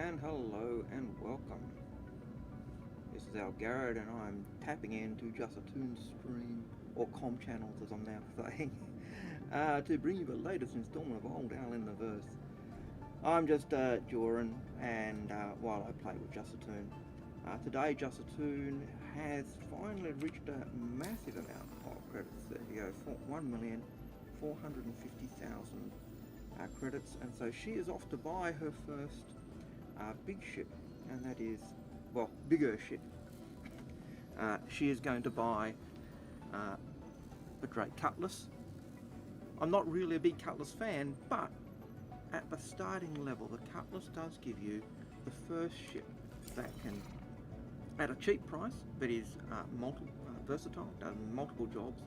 and hello and welcome. This is Ol Algared and I'm tapping into Jusatoon's stream, or com channels as I'm now saying, to bring you the latest installment of Old Al in the Verse. I'm just jawin, and while I play with Jusatoon. Today Jusatoon has finally reached a massive amount of credits. There you go, 1,450,000 credits, and so she is off to buy her first big ship, and that is, well, bigger ship. She is going to buy the Drake Cutlass. I'm not really a big Cutlass fan, but at the starting level, the Cutlass does give you the first ship that can, at a cheap price, that is versatile, does multiple jobs,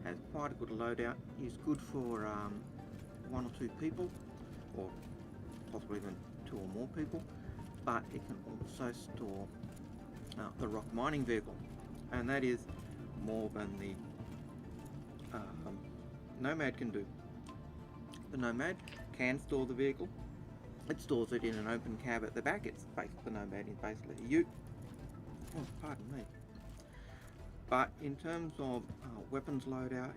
has quite a good loadout, is good for one or two people, or possibly even two or more people, but it can also store the rock mining vehicle, and that is more than the Nomad can do. The Nomad can store the vehicle. It stores it in an open cab at the back. The Nomad is basically a ute. Oh, pardon me. But in terms of weapons loadout,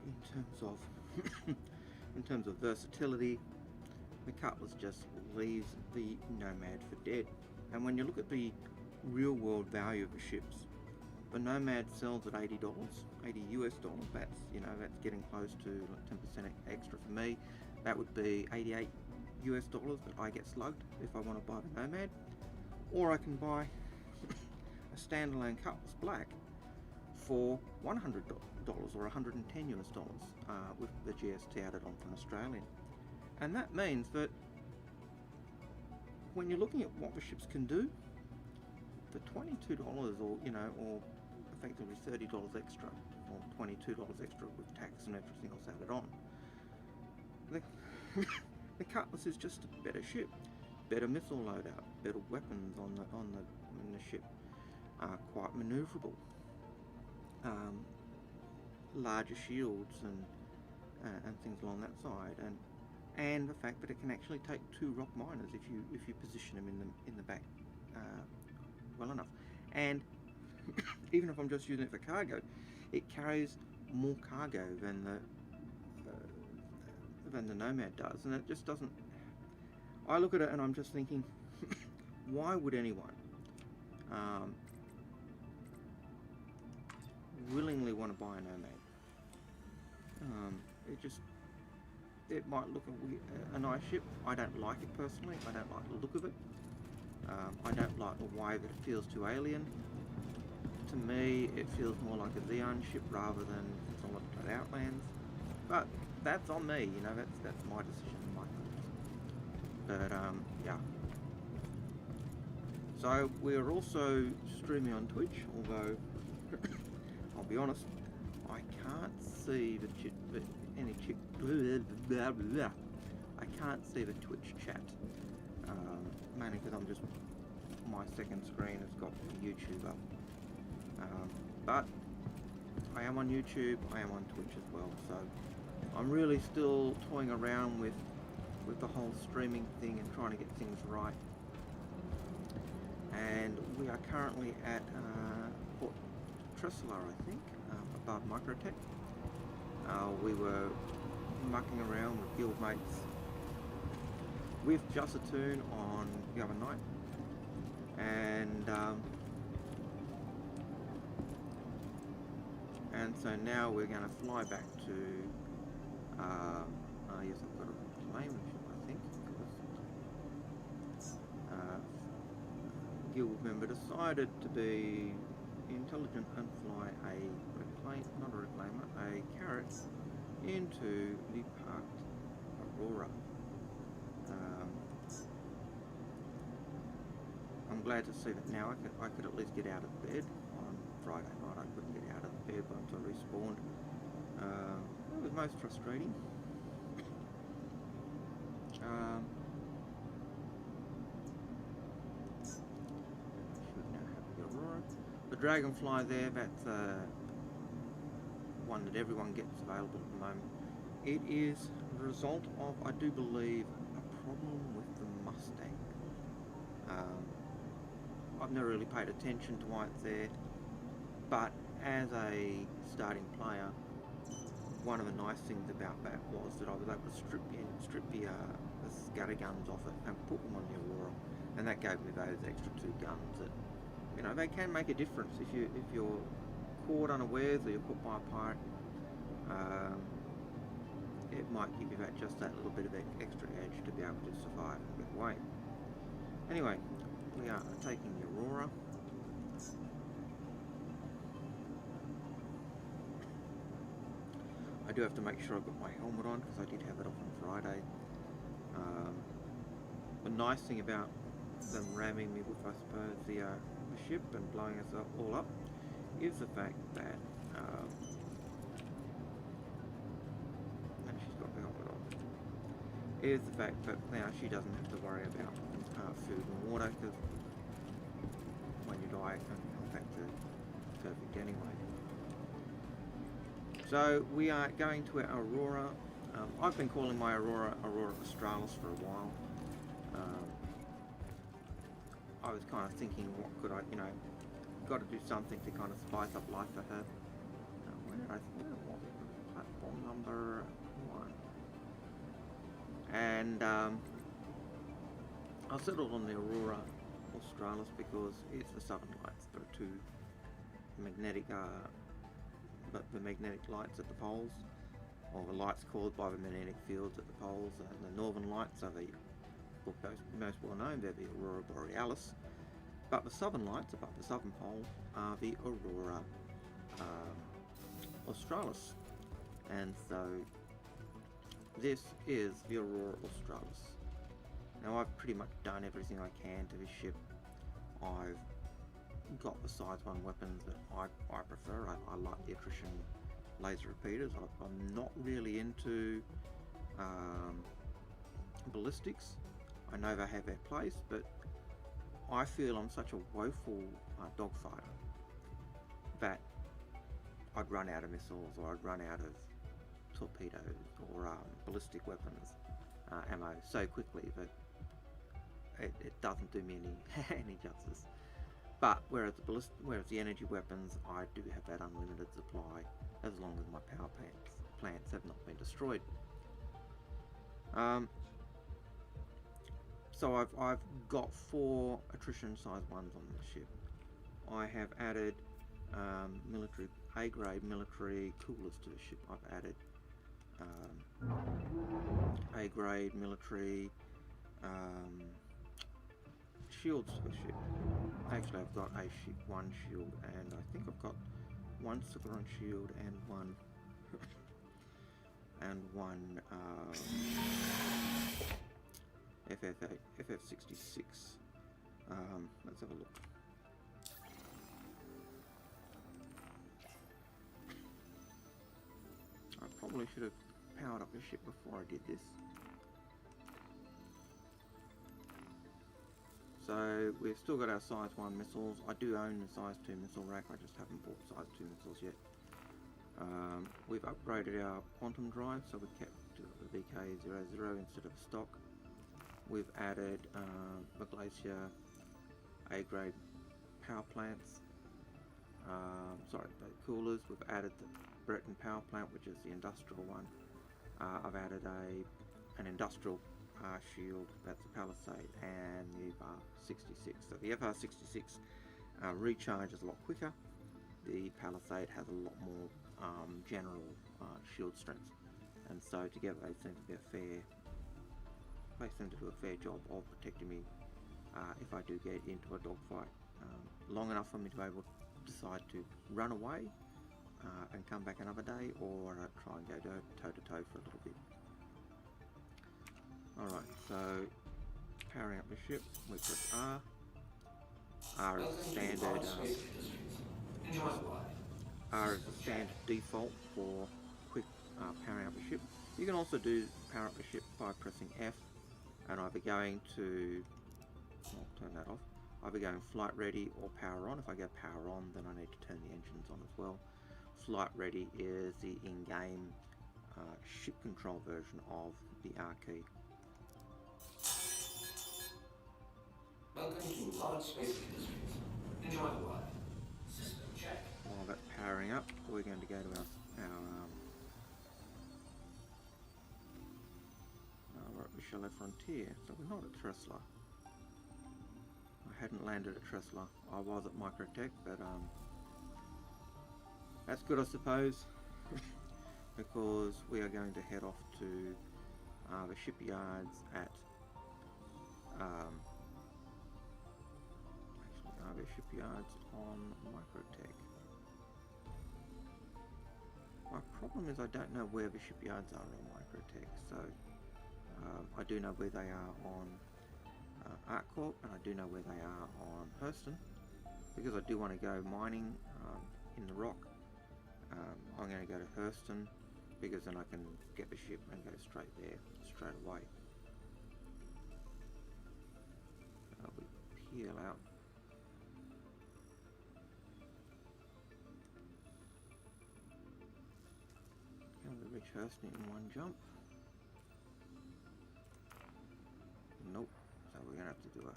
in terms of versatility, the Cutlass just leaves the Nomad for dead. And when you look at the real world value of the ships, the Nomad sells at $80, $80 US. That's getting close to like 10% extra for me. That would be $88 US that I get slugged if I want to buy the Nomad. Or I can buy a standalone Cutlass Black for $100 or $110 US with the GST added on from Australian. And that means that when you're looking at what the ships can do, for $22 or effectively $30 extra, or $22 extra with tax and everything else added on, the Cutlass is just a better ship, better missile loadout, better weapons on the ship, quite manoeuvrable, larger shields and things along that side, and the fact that it can actually take two rock miners if you position them in the back well enough. And even if I'm just using it for cargo, it carries more cargo than the Nomad does, and it just doesn't. I look at it and I'm just thinking, why would anyone willingly want to buy a Nomad? It might look a nice ship. I don't like it personally. I don't like the look of it. I don't like the way that it feels too alien. To me, it feels more like a Xeon ship rather than Solid Outlands. But that's on me, that's my decision, my thoughts. But yeah. So we're also streaming on Twitch, although I'll be honest, I can't see I can't see the Twitch chat, mainly because my second screen has got YouTube up. But I am on YouTube, I am on Twitch as well, so I'm really still toying around with the whole streaming thing and trying to get things right. And we are currently at Port Tressler, I think, above Microtech. We were mucking around with guildmates with Jusatoon on the other night, and so now we're going to fly back to yes, I've got a claim ship, I think, because guild member decided to be intelligent and fly a carrot into the parked Aurora. I'm glad to see that now I could at least get out of bed. On Friday night I couldn't get out of bed once I respawned. It was most frustrating. Should now have the Aurora. The Dragonfly there, that's one that everyone gets available at the moment. It is the result of, I do believe, a problem with the Mustang. I've never really paid attention to why it's there, but as a starting player, one of the nice things about that was that I was able to strip the scatter guns off it and put them on the Aurora, and that gave me those extra 2 guns that, you know, they can make a difference if you're caught unawares or you're caught by a pirate. It might give you just that little bit of extra edge to be able to survive and get away. Anyway, we are taking the Aurora. I do have to make sure I've got my helmet on because I did have it off on Friday. The nice thing about them ramming me with, I suppose, the ship and blowing us all up is the fact that she's got the helmet on. Is the fact that now she doesn't have to worry about food and water, because when you die it can come back to perfect anyway. So we are going to our Aurora. I've been calling my Aurora Australis for a while. I was kind of thinking, what could I, got to do something to kind of spice up life for her. Where was platform number 1? And I settled on the Aurora Australis because it's the southern lights. There are 2 magnetic, the magnetic lights at the poles, or the lights caused by the magnetic fields at the poles, and the northern lights are the most well known. They're the Aurora Borealis, but the southern lights above the southern pole are the Aurora Australis, and so this is the Aurora Australis. Now I've pretty much done everything I can to this ship. I've got the size 1 weapons that I prefer. I like the attrition laser repeaters. I'm not really into ballistics. I know they have their place, but I feel I'm such a woeful dogfighter that I'd run out of missiles, or I'd run out of torpedoes or ballistic weapons ammo so quickly that it doesn't do me any justice. But whereas the energy weapons, I do have that unlimited supply as long as my power plants have not been destroyed. So I've got 4 attrition size 1s on the ship. I have added A-grade military coolers to the ship. I've added A-grade military shields to the ship. Actually, I've got 1 shield, and I think I've got 1 Superon shield and one FF66. Let's have a look. I probably should have powered up the ship before I did this. So we've still got our size 1 missiles. I do own the size 2 missile rack, I just haven't bought size 2 missiles yet. We've upgraded our quantum drive, so we kept the VK00 instead of stock. We've added the Glacier A-grade power plants, the coolers. We've added the Breton power plant, which is the industrial one. I've added an industrial shield, that's a Palisade, and the FR66. So the FR66 recharges a lot quicker. The Palisade has a lot more general shield strength, and so together they seem to do a fair job of protecting me if I do get into a dogfight long enough for me to be able to decide to run away and come back another day, or try and go toe to toe for a little bit. Alright, so powering up the ship, we press R. R is the standard default for quick powering up the ship. You can also power up the ship by pressing F and either going to, I'll turn that off, either going flight ready or power on. If I go power on, then I need to turn the engines on as well. Flight ready is the in-game ship control version of the R key. Welcome to Large Space Industries. Enjoy the ride. System check. While that's powering up, we're going to go to we're at the Shallow Frontier, so we're not at Tresla. I hadn't landed at Tresla. I was at Microtech, but that's good, I suppose, because we are going to head off to the shipyards at the shipyards on Microtech. My problem is I don't know where the shipyards are on Microtech, so I do know where they are on ArcCorp, and I do know where they are on Hurston, because I do want to go mining in the rock. I'm going to go to Hurston, because then I can get the ship and go straight there, straight away. We peel out. Can we reach Hurston in one jump? Nope. So we're going to have to do a...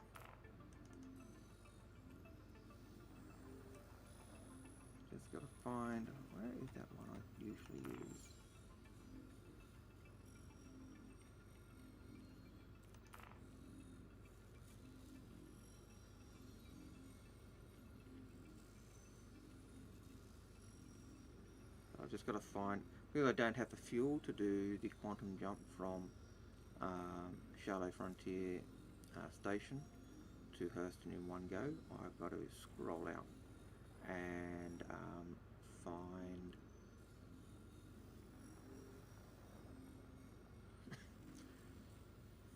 Just got to find... Where is that one I usually use? I've just got to find... Because I don't have the fuel to do the quantum jump from Shallow Frontier Station to Hurston in one go, I've got to scroll out and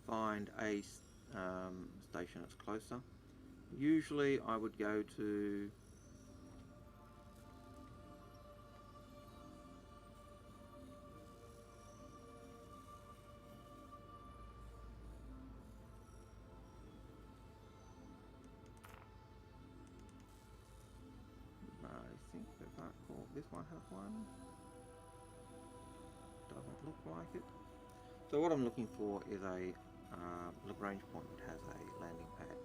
find a station that's closer. Usually I would go to this one has one. Doesn't look like it. So what I'm looking for is a Lagrange point that has a landing pad.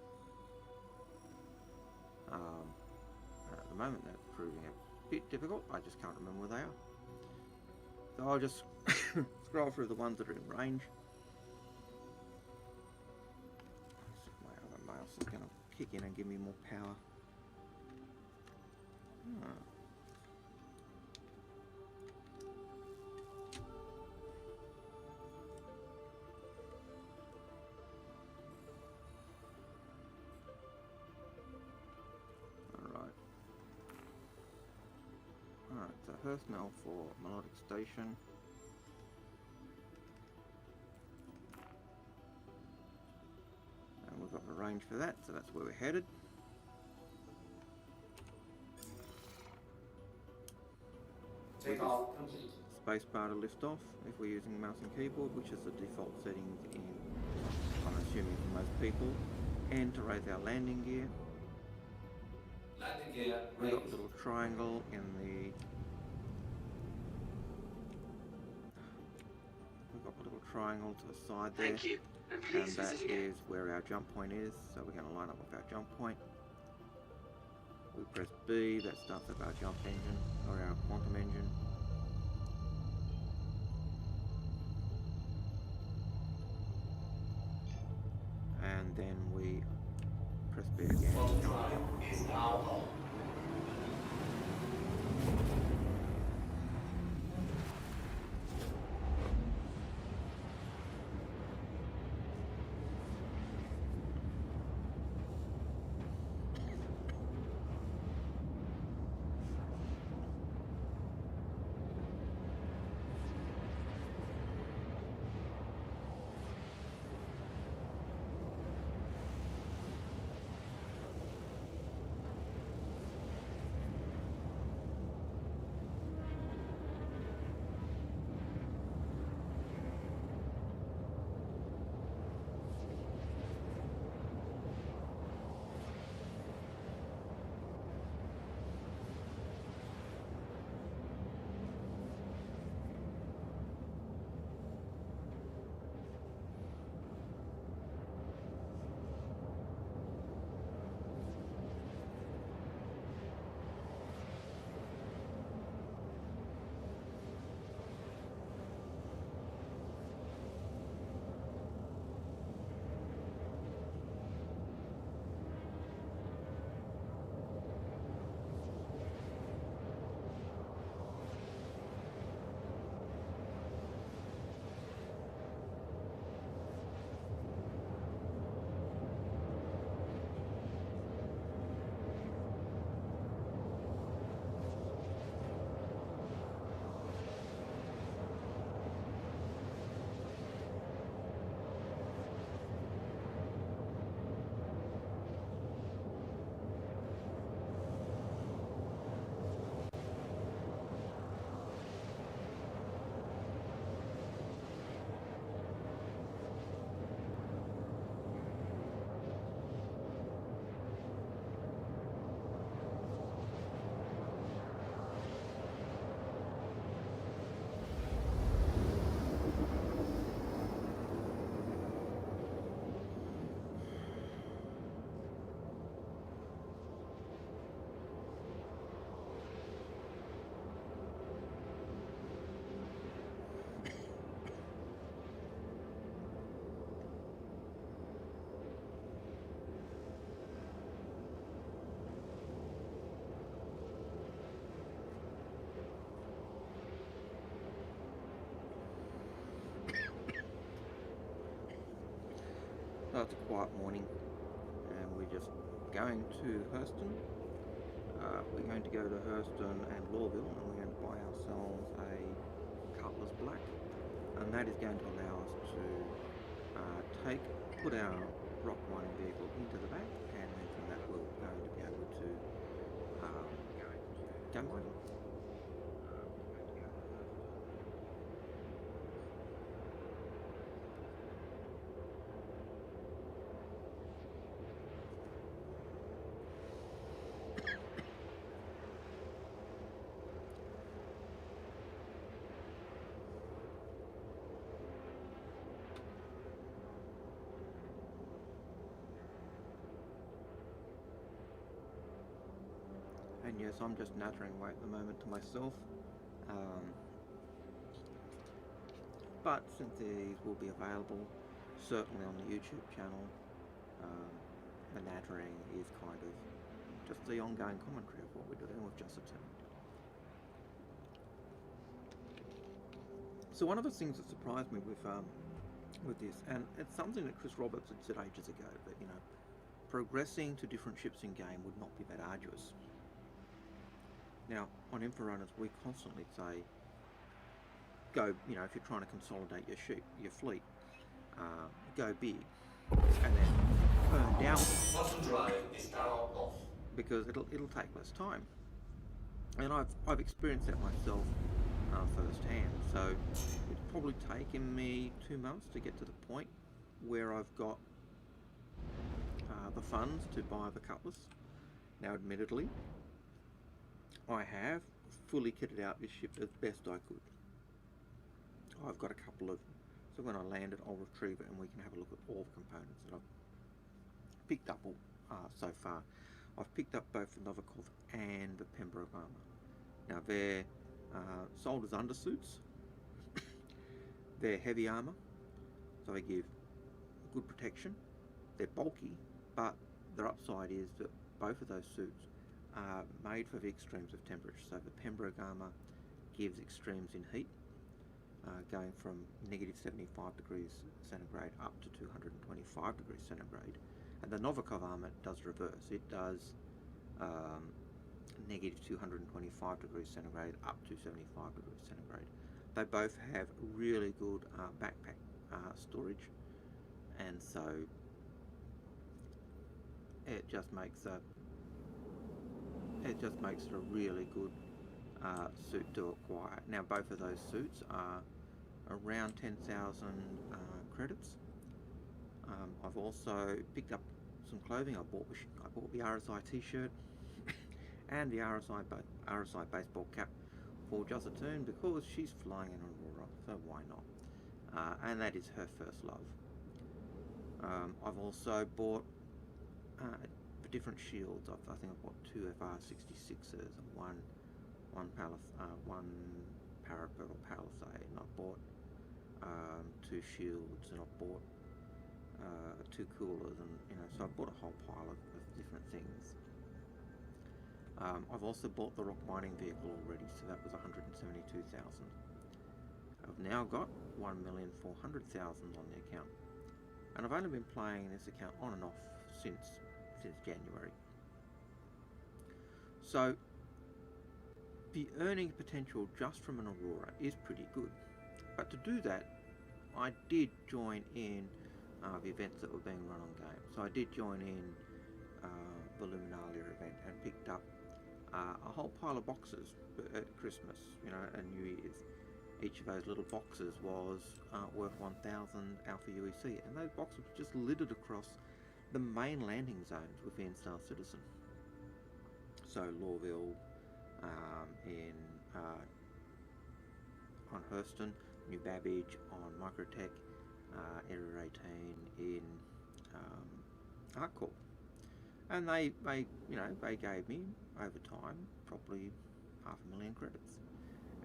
At the moment that's proving a bit difficult. I just can't remember where they are. So I'll just scroll through the ones that are in range. My other mouse is going to kick in and give me more power. Alright, so Hurston for Melodic Station. And we've got the range for that, so that's where we're headed. Take off complete. Spacebar to lift off if we're using mouse and keyboard, which is the default settings in, I'm assuming, for most people. And to raise our landing gear. Landing gear We've got a raised. little triangle in the... We've got a little triangle to the side there. Thank you. And that is where our jump point is, so we're going to line up with our jump point. We press B, that starts up our jump engine, or our quantum engine. And then we press B again. Is now on. it's a quiet morning, and we're just going to Hurston. We're going to go to Hurston and Lorville, and we're going to buy ourselves a Cutlass Black, and that is going to allow us to put our rock mining vehicle into the back, and then from that we're going to be able to go mining. And yes, I'm just nattering away at the moment to myself. But since these will be available, certainly on the YouTube channel, the nattering is kind of just the ongoing commentary of what we're doing with Jusatoon. So one of the things that surprised me with this, and it's something that Chris Roberts had said ages ago, that progressing to different ships in game would not be that arduous. Now, on Inforunners, we constantly say, go, if you're trying to consolidate your fleet, go big, and then burn down, Bottom drive is now off. because it'll take less time. And I've experienced that myself firsthand. So it's probably taken me 2 months to get to the point where I've got the funds to buy the Cutlass. Now, admittedly, I have fully kitted out this ship as best I could. I've got a couple of, so when I land it, I'll retrieve it and we can have a look at all the components that I've picked up so far. I've picked up both the Novikov and the Pembroke armour. Now they're sold as undersuits. They're heavy armour, so they give good protection. They're bulky, but their upside is that both of those suits are made for the extremes of temperature. So the Pembroke armour gives extremes in heat, going from negative 75 degrees centigrade up to 225 degrees centigrade. And the Novikov armour does reverse. It does negative 225 degrees centigrade up to 75 degrees centigrade. They both have really good backpack storage, and so it just makes it a really good suit to acquire. Now both of those suits are around 10,000 credits. I've also picked up some clothing. I bought the RSI t-shirt and the RSI baseball cap for Jusatoon, because she's flying in Aurora, so why not? And that is her first love. I've also bought different shields. I think I've bought 2 FR66s and one parapet or palisade, and I've bought 2 shields, and I've bought 2 coolers, and so I've bought a whole pile of different things. I've also bought the rock mining vehicle already, so that was 172,000. I've now got 1,400,000 on the account, and I've only been playing this account on and off since January. So the earning potential just from an Aurora is pretty good, but to do that, I did join in the events that were being run on game. So I did join in the Luminalia event and picked up a whole pile of boxes at Christmas, and New Year's. Each of those little boxes was worth 1,000 Alpha UEC, and those boxes were just littered across the main landing zones within Star Citizen. So Lorville, on Hurston, New Babbage on Microtech, Area 18 in Artcorp. And they gave me, over time, probably 500,000 credits.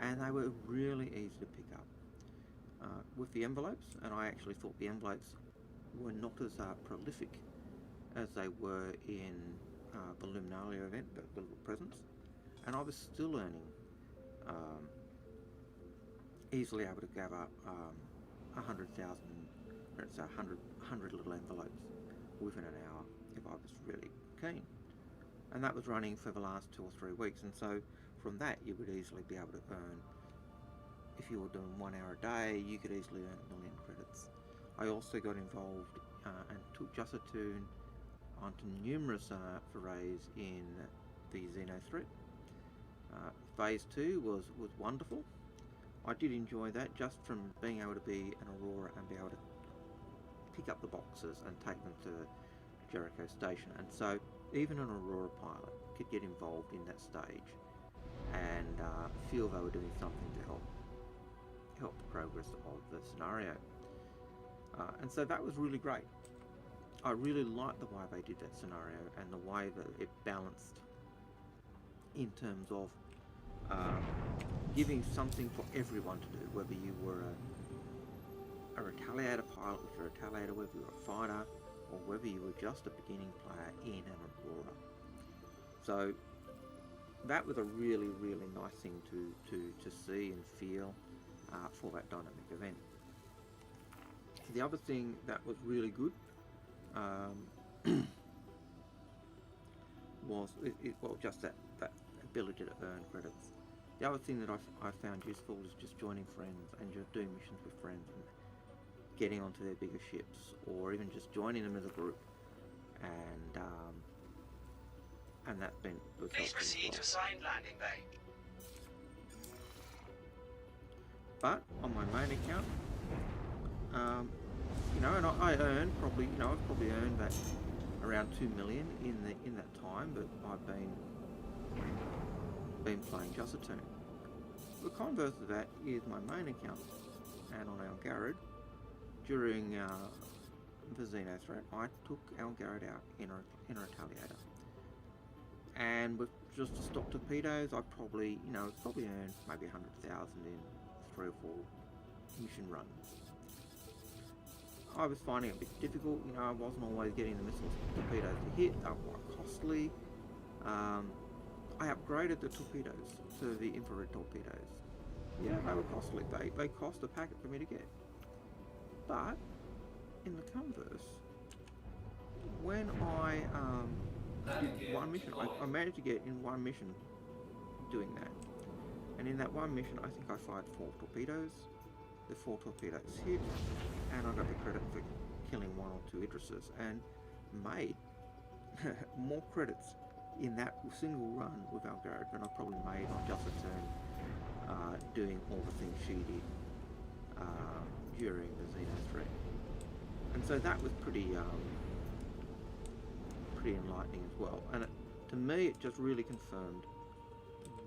And they were really easy to pick up. With the envelopes, and I actually thought the envelopes were not as prolific as they were in the Luminalia event, the little presents, and I was still earning, easily able to gather 100,000 credits, 100 little envelopes within an hour if I was really keen. And that was running for the last 2 or 3 weeks, and so from that you would easily be able to earn, if you were doing 1 hour a day, you could easily earn 1,000,000 credits. I also got involved and took Jusatoon onto numerous forays in the Xeno threat. Phase 2 was wonderful. I did enjoy that just from being able to be an Aurora and be able to pick up the boxes and take them to Jericho Station. And so even an Aurora pilot could get involved in that stage and feel they were doing something to help the progress of the scenario. And so that was really great. I really liked the way they did that scenario and the way that it balanced in terms of giving something for everyone to do, whether you were a retaliator pilot, if you're a retaliator, whether you were a fighter, or whether you were just a beginning player in an Aurora. So that was a really, really nice thing to see and feel for that dynamic event. The other thing that was really good was just that ability to earn credits. The other thing that I found useful is just joining friends and just doing missions with friends and getting onto their bigger ships, or even just joining them as a group, and that's been was Please proceed to assigned landing bay. But on my main account, you know, and I earned probably, you know, I've probably earned that around 2 million in that time that I've been playing Jusatoon. The converse of that is my main account, and on Ol Algared, during the Xeno threat, I took Ol Algared out in a retaliator, and with just the stock torpedoes, I probably earned maybe 100,000 in 3 or 4 mission runs. I was finding it a bit difficult. You know, I wasn't always getting the missile torpedoes to hit. They were quite costly. I upgraded the torpedoes to the infrared torpedoes. Yeah, they were costly. They cost a packet for me to get. But in the converse, when I did one mission, I managed to get in one mission doing that. And in that one mission, I think I fired 4 torpedoes. The 4 torpedoes hit, and I got the credit for killing 1 or 2 Idrises, and made more credits in that single run with Ol Algared than I probably made on Jusatoon doing all the things she did during the Xeno threat. And so that was pretty enlightening as well. And to me, it just really confirmed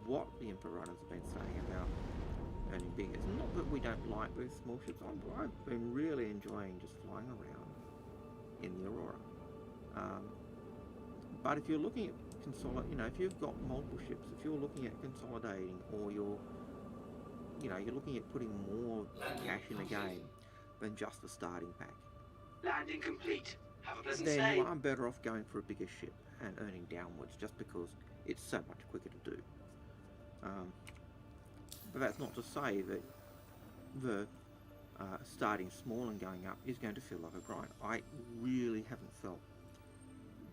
what the Emperor runners have been saying about earning big. It's not that we don't like these small ships. I've been really enjoying just flying around in the Aurora. But if you're looking at if you've got multiple ships, if you're looking at consolidating, or you're looking at putting more cash in the game than just the starting pack, Landing complete. Have a pleasant then stay. you are better off going for a bigger ship and earning downwards, just because it's so much quicker to do. But that's not to say that the starting small and going up is going to feel like a grind. I really haven't felt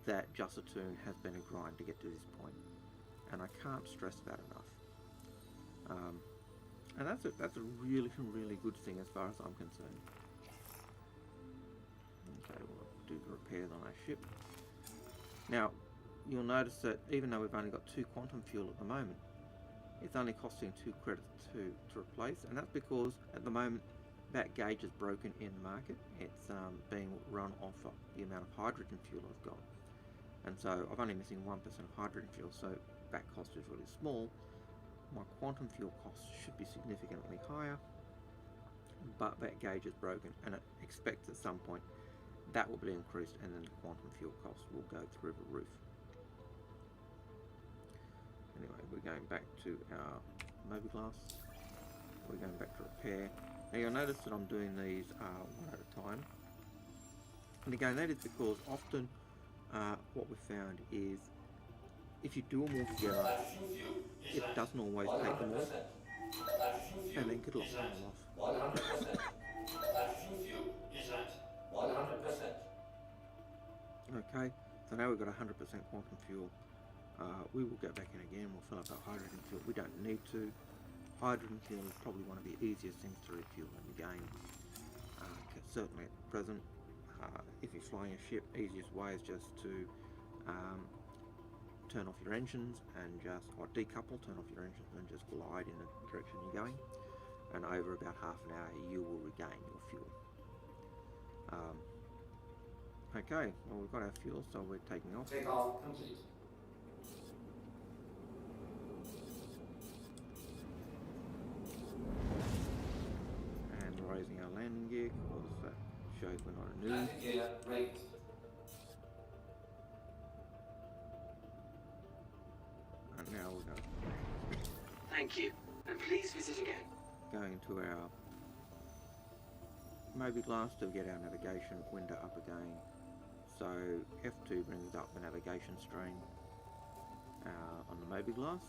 that Jusatoon has been a grind to get to this point, and I can't stress that enough. And that's a really, really good thing as far as I'm concerned. Okay, we'll do the repairs on our ship. Now, you'll notice that even though we've only got 2 quantum fuel at the moment, it's only costing 2 credits to replace, and that's because at the moment that gauge is broken in the market. It's being run off of the amount of hydrogen fuel I've got, and so I'm only missing 1% of hydrogen fuel, so that cost is really small. My quantum fuel cost should be significantly higher, but that gauge is broken, and it expects at some point that will be increased, and then the quantum fuel cost will go through the roof. Anyway, we're going back to our mobiglass. We're going back to repair. Now you'll notice that I'm doing these one at a time. And again, that is because often what we've found is if you do them all together, it doesn't always take them all, and then could lock them all off. 100%. Okay, so now we've got 100% quantum fuel. We will go back in again, we'll fill up our hydrogen fuel. We don't need to. Hydrogen fuel is probably one of the easiest things to refuel in the game. Certainly at present, if you're flying a ship, easiest way is just to turn off your engines and or decouple, turn off your engines and just glide in the direction you're going. And over about half an hour you will regain your fuel. Okay, well we've got our fuel, so we're taking off. Take off complete. And raising our landing gear because that shows we're not a noob. Landing gear raised. And now we're Thank you, and please visit again. going to our maybe glass to get our navigation window up again. So F2 brings up the navigation screen on the Moby glass,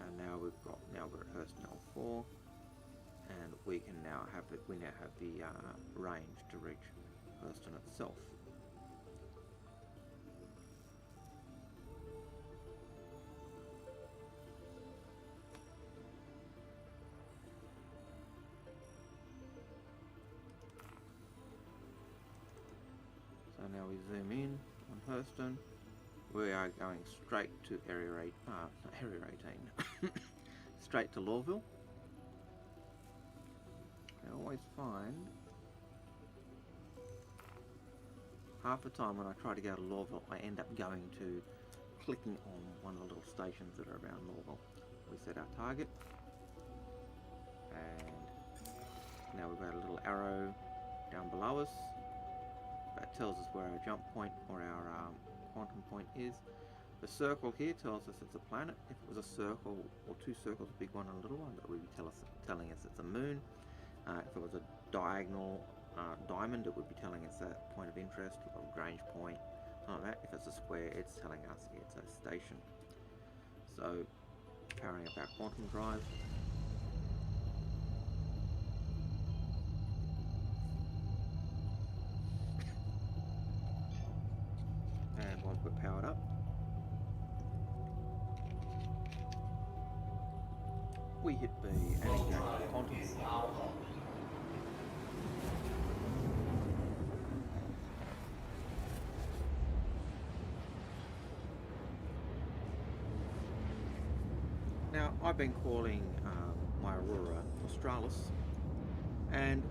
and now we're at Hurston L4, and we now have the range to reach Hurston itself. So now we zoom in on Hurston. We are going straight to Area 18, straight to Lorville. I always find half the time when I try to go to Lorville, I end up clicking on one of the little stations that are around Lorville. We set our target, and now we've got a little arrow down below us that tells us where our jump point or our quantum point is. The circle here tells us it's a planet. If it was a circle or two circles, a big one and a little one, that would be telling us it's a moon. If it was a diagonal diamond, it would be telling us that point of interest, or Grange point, something like that. If it's a square, it's telling us it's a station. So, powering up our quantum drive. And once we're powered up, we hit B and engage the quantum. Now, I've been calling my Aurora Australis, and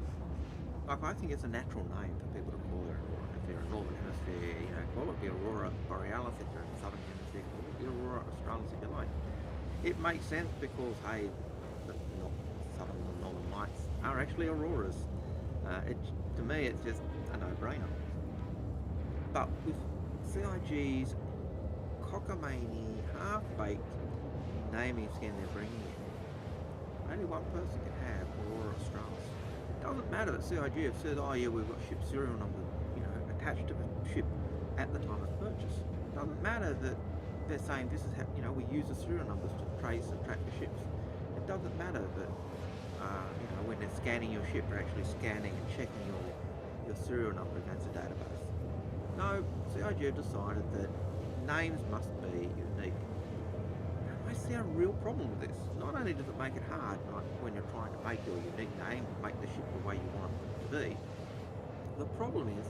I think it's a natural name for people to call their Aurora. If they're in the Northern Hemisphere, call it the Aurora Borealis. If they're in the Southern Hemisphere, call it the Aurora Australis if you like. It makes sense because, hey, the Southern and Northern Lights are actually auroras. To me, it's just a no-brainer. But with CIG's cockamamie, half-baked naming scheme they're bringing in, only one person can have Aurora Australis. It doesn't matter that CIG have said, oh yeah, we've got ship serial number, attached to the ship at the time of purchase. It doesn't matter that they're saying this is how, we use the serial numbers to trace and track the ships. It doesn't matter that, when they're scanning your ship, they're actually scanning and checking your serial number against the database. No, CIG have decided that names must be unique. I see a real problem with this. Not only does it make it hard when you're trying to make your unique name, make the ship the way you want it to be, the problem is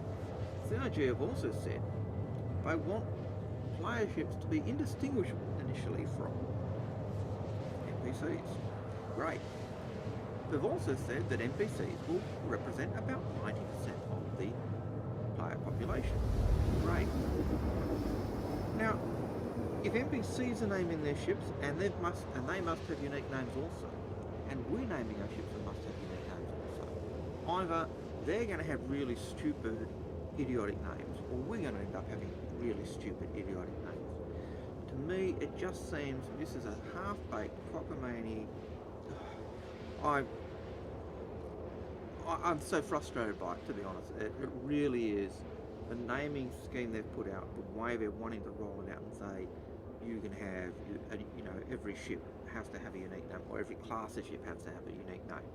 CIG have also said they want player ships to be indistinguishable initially from NPCs. Great. They've also said that NPCs will represent about 90% of the player population. Great. Now, if NPCs are naming their ships, and they must have unique names also, and we're naming our ships and must have unique names also, either they're going to have really stupid, idiotic names, or we're going to end up having really stupid, idiotic names. To me, it just seems this is a half-baked cockamamie. I'm so frustrated by it, to be honest. It really is. The naming scheme they've put out, the way they're wanting to roll it out and say, you can have, every ship has to have a unique name, or every class of ship has to have a unique name.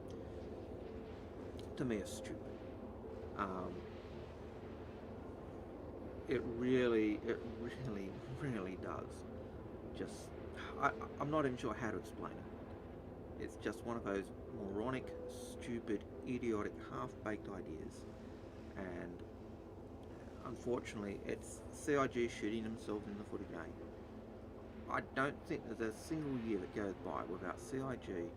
To me, it's stupid. it really does. Just, I'm not even sure how to explain it. It's just one of those moronic, stupid, idiotic, half-baked ideas, and unfortunately, it's CIG shooting themselves in the foot again. I don't think there's a single year that goes by without CIG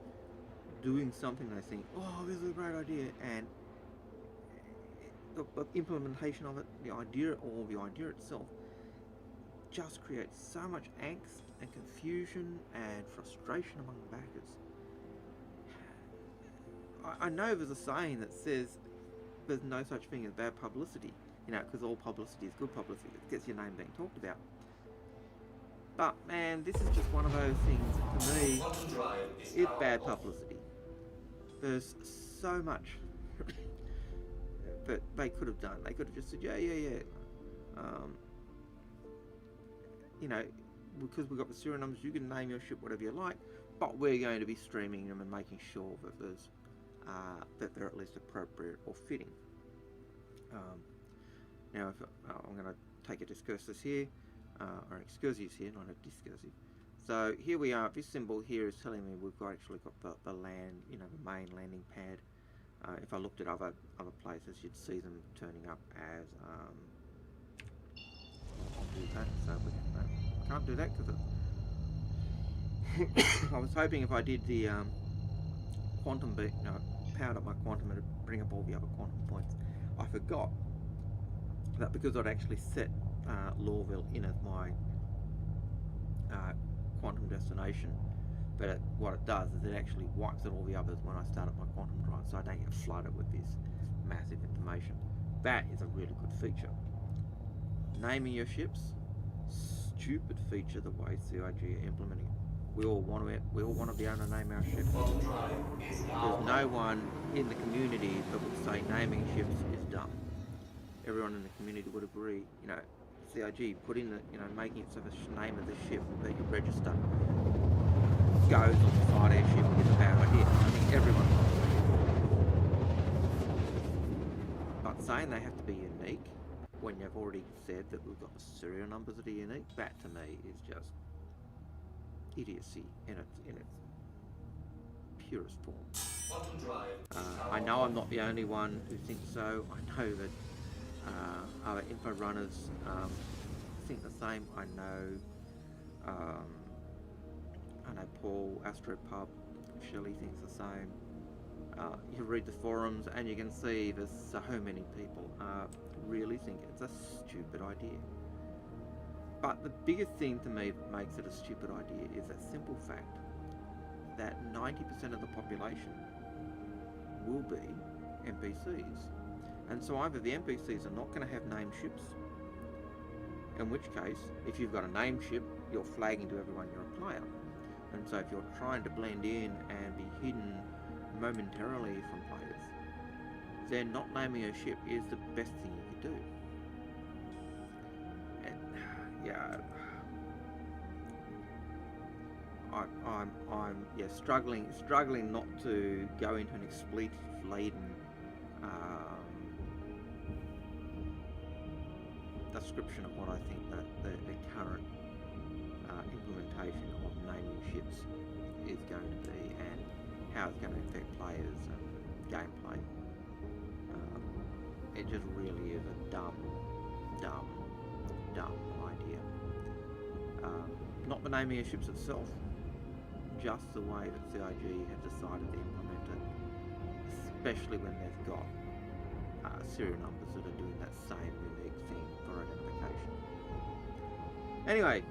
doing something they think, oh, this is a great idea, and the implementation of it, the idea itself, just creates so much angst and confusion and frustration among the backers. I know there's a saying that says there's no such thing as bad publicity, you know, because all publicity is good publicity. It gets your name being talked about. But man, this is just one of those things that to me is bad publicity. There's so much that they could have done. They could have just said, yeah. You know, because we've got the serial numbers, you can name your ship whatever you like, but we're going to be streaming them and making sure that there's that they're at least appropriate or fitting. Now, if I'm going to take a discursus here, or an excursus here, not a discursive. So here we are. This symbol here is telling me we've actually got the land, you know, the main landing pad. If I looked at other places, you'd see them turning up as. I'll do that. So we can't do that because I was hoping if I did the quantum beat, you know, powered up my quantum, it'd bring up all the other quantum points. I forgot that because I'd actually set Lorville in as my quantum destination, but what it does is it actually wipes out all the others when I start up my quantum drive, so I don't get flooded with this massive information. That is a really good feature. Naming your ships, stupid feature the way CIG are implementing it. We all want to be able to name our ships. There's no one in the community that would say naming ships is dumb. Everyone in the community would agree, you know, CIG put in the, you know, making it so the name of the ship that you register goes on the side of your ship is a bad idea. I think everyone knows. But saying they have to be unique when you've already said that we've got the serial numbers that are unique, that to me is just idiocy in its purest form. I know I'm not the only one who thinks so. I know that other info runners think the same. I know Paul, Astropub, Shelley thinks the same. You read the forums and you can see there's so many people really think it's a stupid idea. But the biggest thing to me that makes it a stupid idea is that simple fact that 90% of the population will be NPCs. And so either the NPCs are not going to have named ships, in which case, if you've got a named ship, you're flagging to everyone you're a player. And so if you're trying to blend in and be hidden momentarily from players, then not naming a ship is the best thing you could do. And yeah, I'm struggling not to go into an expletive-laden description of what I think that the current implementation of naming ships is going to be and how it's going to affect players and gameplay. It just really is a dumb idea. Not the naming of ships itself, just the way that CIG have decided to implement it, especially when they've got serial numbers that are doing that same unique thing for identification. Anyway,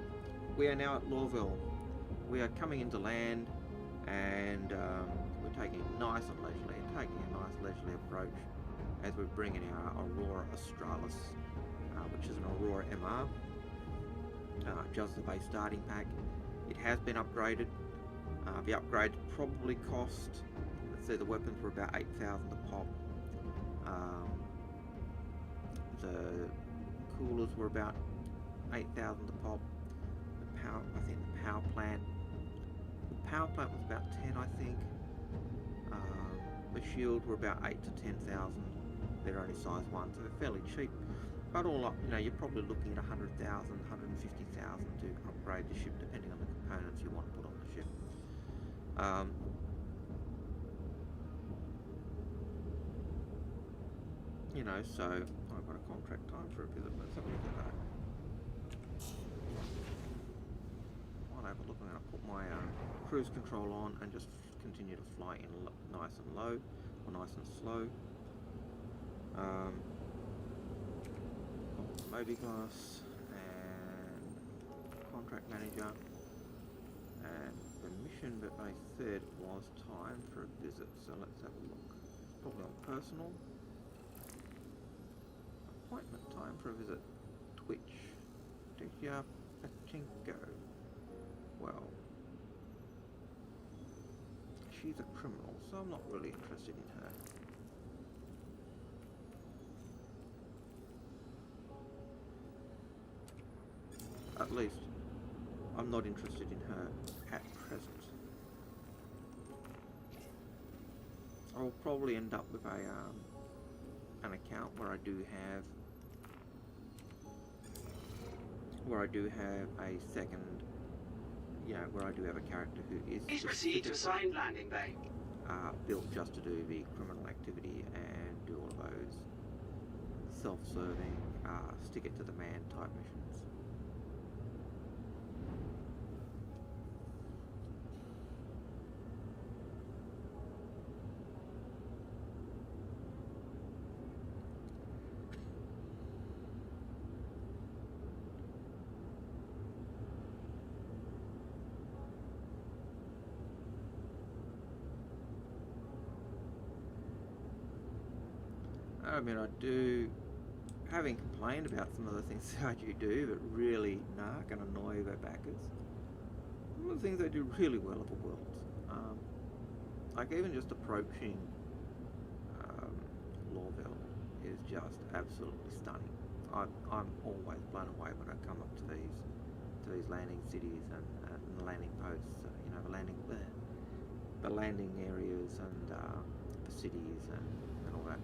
we are now at Lorville. We are coming into land, and we're taking it nice and leisurely, approach as we bring in our Aurora Australis, which is an Aurora MR, just the base starting pack. It has been upgraded. The upgrade probably cost, let's say the weapons were about 8,000 a pop. The coolers were about 8,000 a pop. I think the power plant was about 10, I think. The shield were about 8 to 10,000. They're only size 1, so they're fairly cheap. But all up, you know, you're probably looking at 100,000, 150,000 to upgrade the ship, depending on the components you want to put on the ship. You know, so I've got a contract time for a visit. Let's have a look at that. I'll have a look. I'm going to put my cruise control on and just continue to fly in nice and low or nice and slow. Mobiglass and contract manager, and the mission that they said was time for a visit, so let's have a look. It's probably on personal. Appointment time for a visit. Twitch. Deja Pachenko. Well, she's a criminal, so I'm not really interested in her. At least, I'm not interested in her at present. I'll probably end up with an account where I do have a second, you know, where I do have a character who is Please proceed to assigned landing bay. Built just to do the criminal activity and do all of those self-serving, stick it to the man type missions. I mean, having complained about some of the things that you do that really narc and annoy their backers, some of the things they do really well are the worlds. Like even just approaching Lorville is just absolutely stunning. I'm always blown away when I come up to these landing cities and the landing posts, you know, the landing areas and the cities and all that.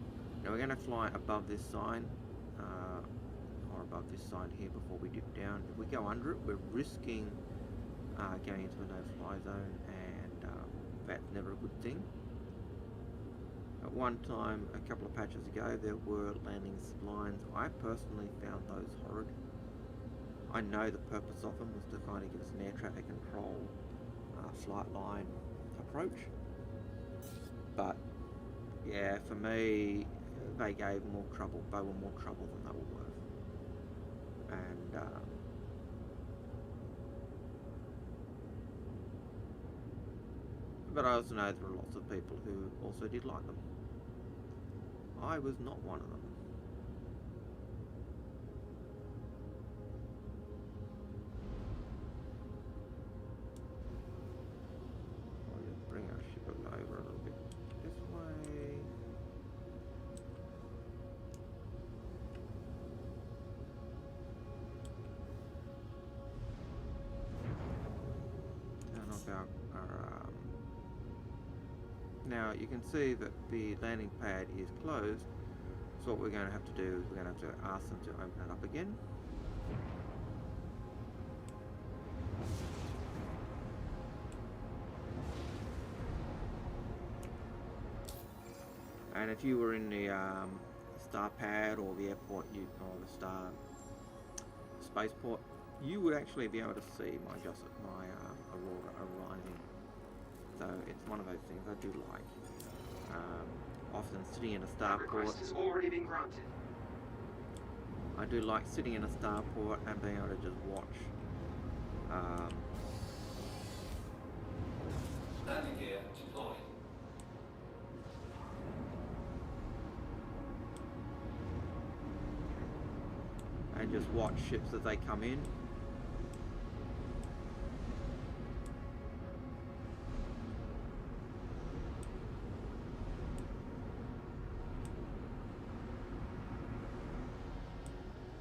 Now we're going to fly above this sign, or above this sign here before we dip down. If we go under it, we're risking going into a no-fly zone, and that's never a good thing. At one time, a couple of patches ago, there were landing lines. I personally found those horrid. I know the purpose of them was to kind of give us an air traffic control flight line approach, but yeah, for me, they gave more trouble. They were more trouble than they were worth. And but I also know there were lots of people who also did like them. I was not one of them. I'll just bring our ship over a little bit this way. Now you can see that the landing pad is closed, so what we're going to have to do is we're going to have to ask them to open it up again. And if you were in the star pad or the airport, or the star spaceport, you would actually be able to see my Aurora arriving. So it's one of those things I do like. Often sitting in a starport. Request has already been granted. I do like sitting in a starport and being able to just watch. Landing gear deployed. And just watch ships as they come in.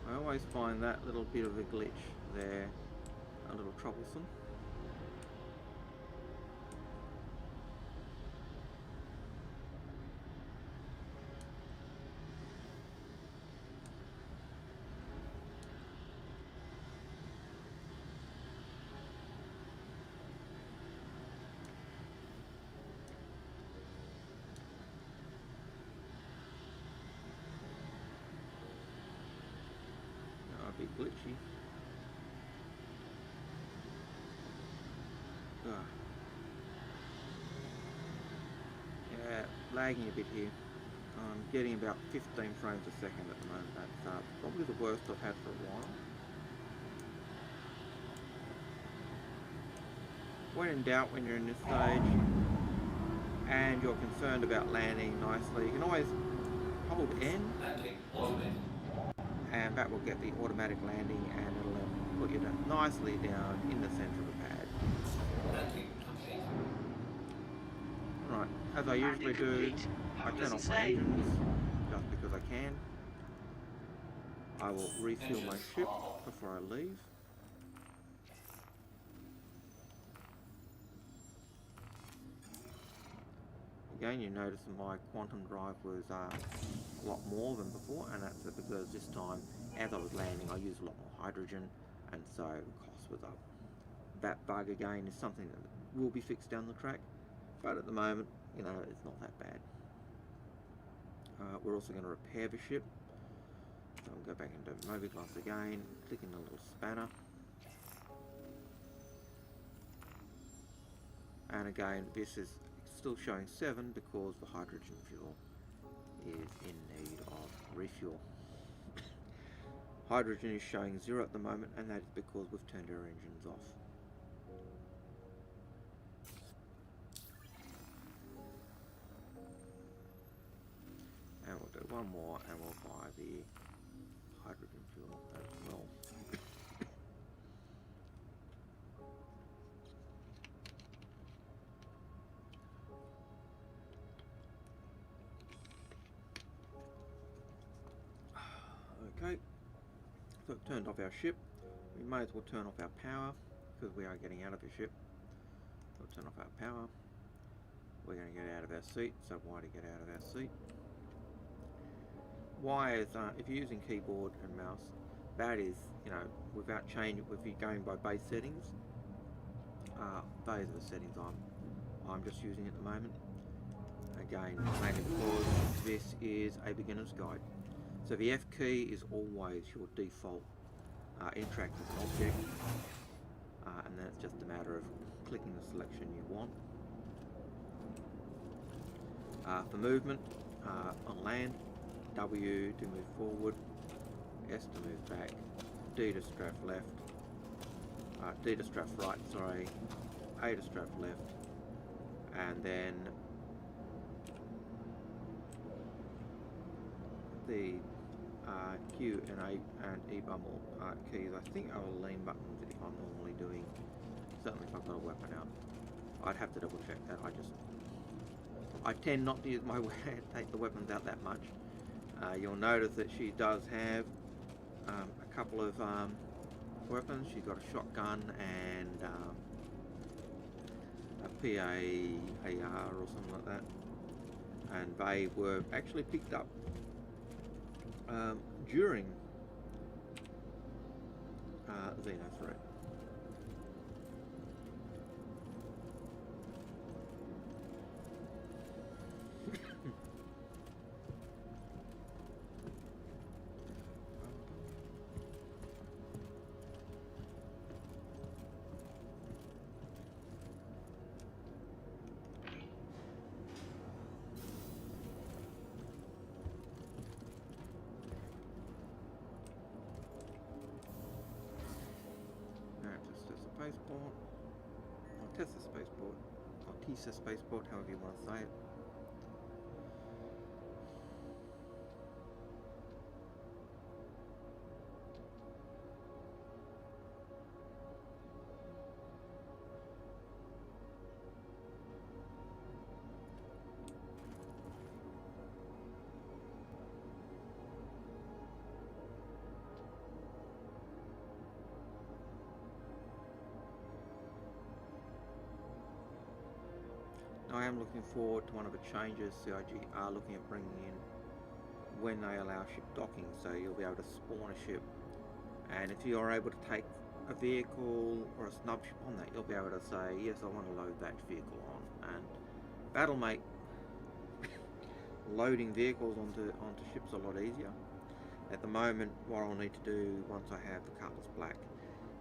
I always find that little bit of a glitch there a little troublesome. glitchy. Ugh. Yeah, lagging a bit here. I'm getting about 15 frames a second at the moment. That's probably the worst I've had for a while. When in doubt, when you're in this stage and you're concerned about landing nicely, you can always hold N and that will get the automatic landing and it'll put you nicely down in the center of the pad. Right, as I usually do, I turn off my engines just because I can. I will refuel my ship before I leave. Again, you notice that my quantum drive was a lot more than before, and that's because this time, as I was landing, I used a lot more hydrogen, and so the cost was up. That bug again is something that will be fixed down the track, but at the moment, you know, it's not that bad. We're also going to repair the ship, so I'll go back into Mobigless again, click in the little spanner, and again, this is still showing 7 because the hydrogen fuel is in need of refuel. Hydrogen is showing 0 at the moment, and that is because we've turned our engines off. And we'll do one more and we'll buy the hydrogen fuel as well. Okay, so we've turned off our ship. We may as well turn off our power because we are getting out of the ship. We'll turn off our power. We're going to get out of our seat, so why to get out of our seat? Why is, if you're using keyboard and mouse, that is, you know, without changing, if you're going by base settings, those are the settings I'm just using at the moment. Again, mainly because this is a beginner's guide. So the F key is always your default interact with an object, and then it's just a matter of clicking the selection you want. For movement, on land, W to move forward, S to move back, D to strafe left, D to strafe right, sorry, A to strafe left, and then the Q and A and E bumble keys, I think are the lean buttons if I'm normally doing, certainly if I've got a weapon out. I'd have to double check that. I tend not to use my take the weapons out that much. You'll notice that she does have a couple of weapons. She's got a shotgun and a PAR or something like that. And they were actually picked up during Xenothreat. Spaceport, or Tessa Spaceport, or Tisa Spaceport, however you want to say it. I am looking forward to one of the changes CIG are looking at bringing in when they allow ship docking, so you'll be able to spawn a ship, and if you are able to take a vehicle or a snub ship on that, you'll be able to say, yes, I want to load that vehicle on, and that'll make loading vehicles onto ships a lot easier. At the moment, what I'll need to do once I have the Cutlass Black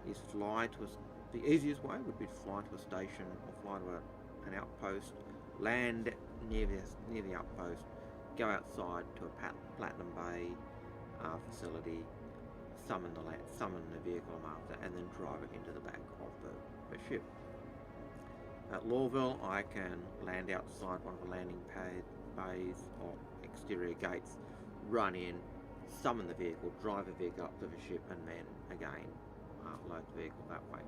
is fly to the easiest way would be to fly to a station or fly to an outpost, land near the outpost, go outside to a Platinum Bay facility, summon the vehicle I'm after, and then drive it into the back of the ship. At Lorville, I can land outside one of the landing bays or exterior gates, run in, summon the vehicle, drive the vehicle up to the ship, and then again load the vehicle that way.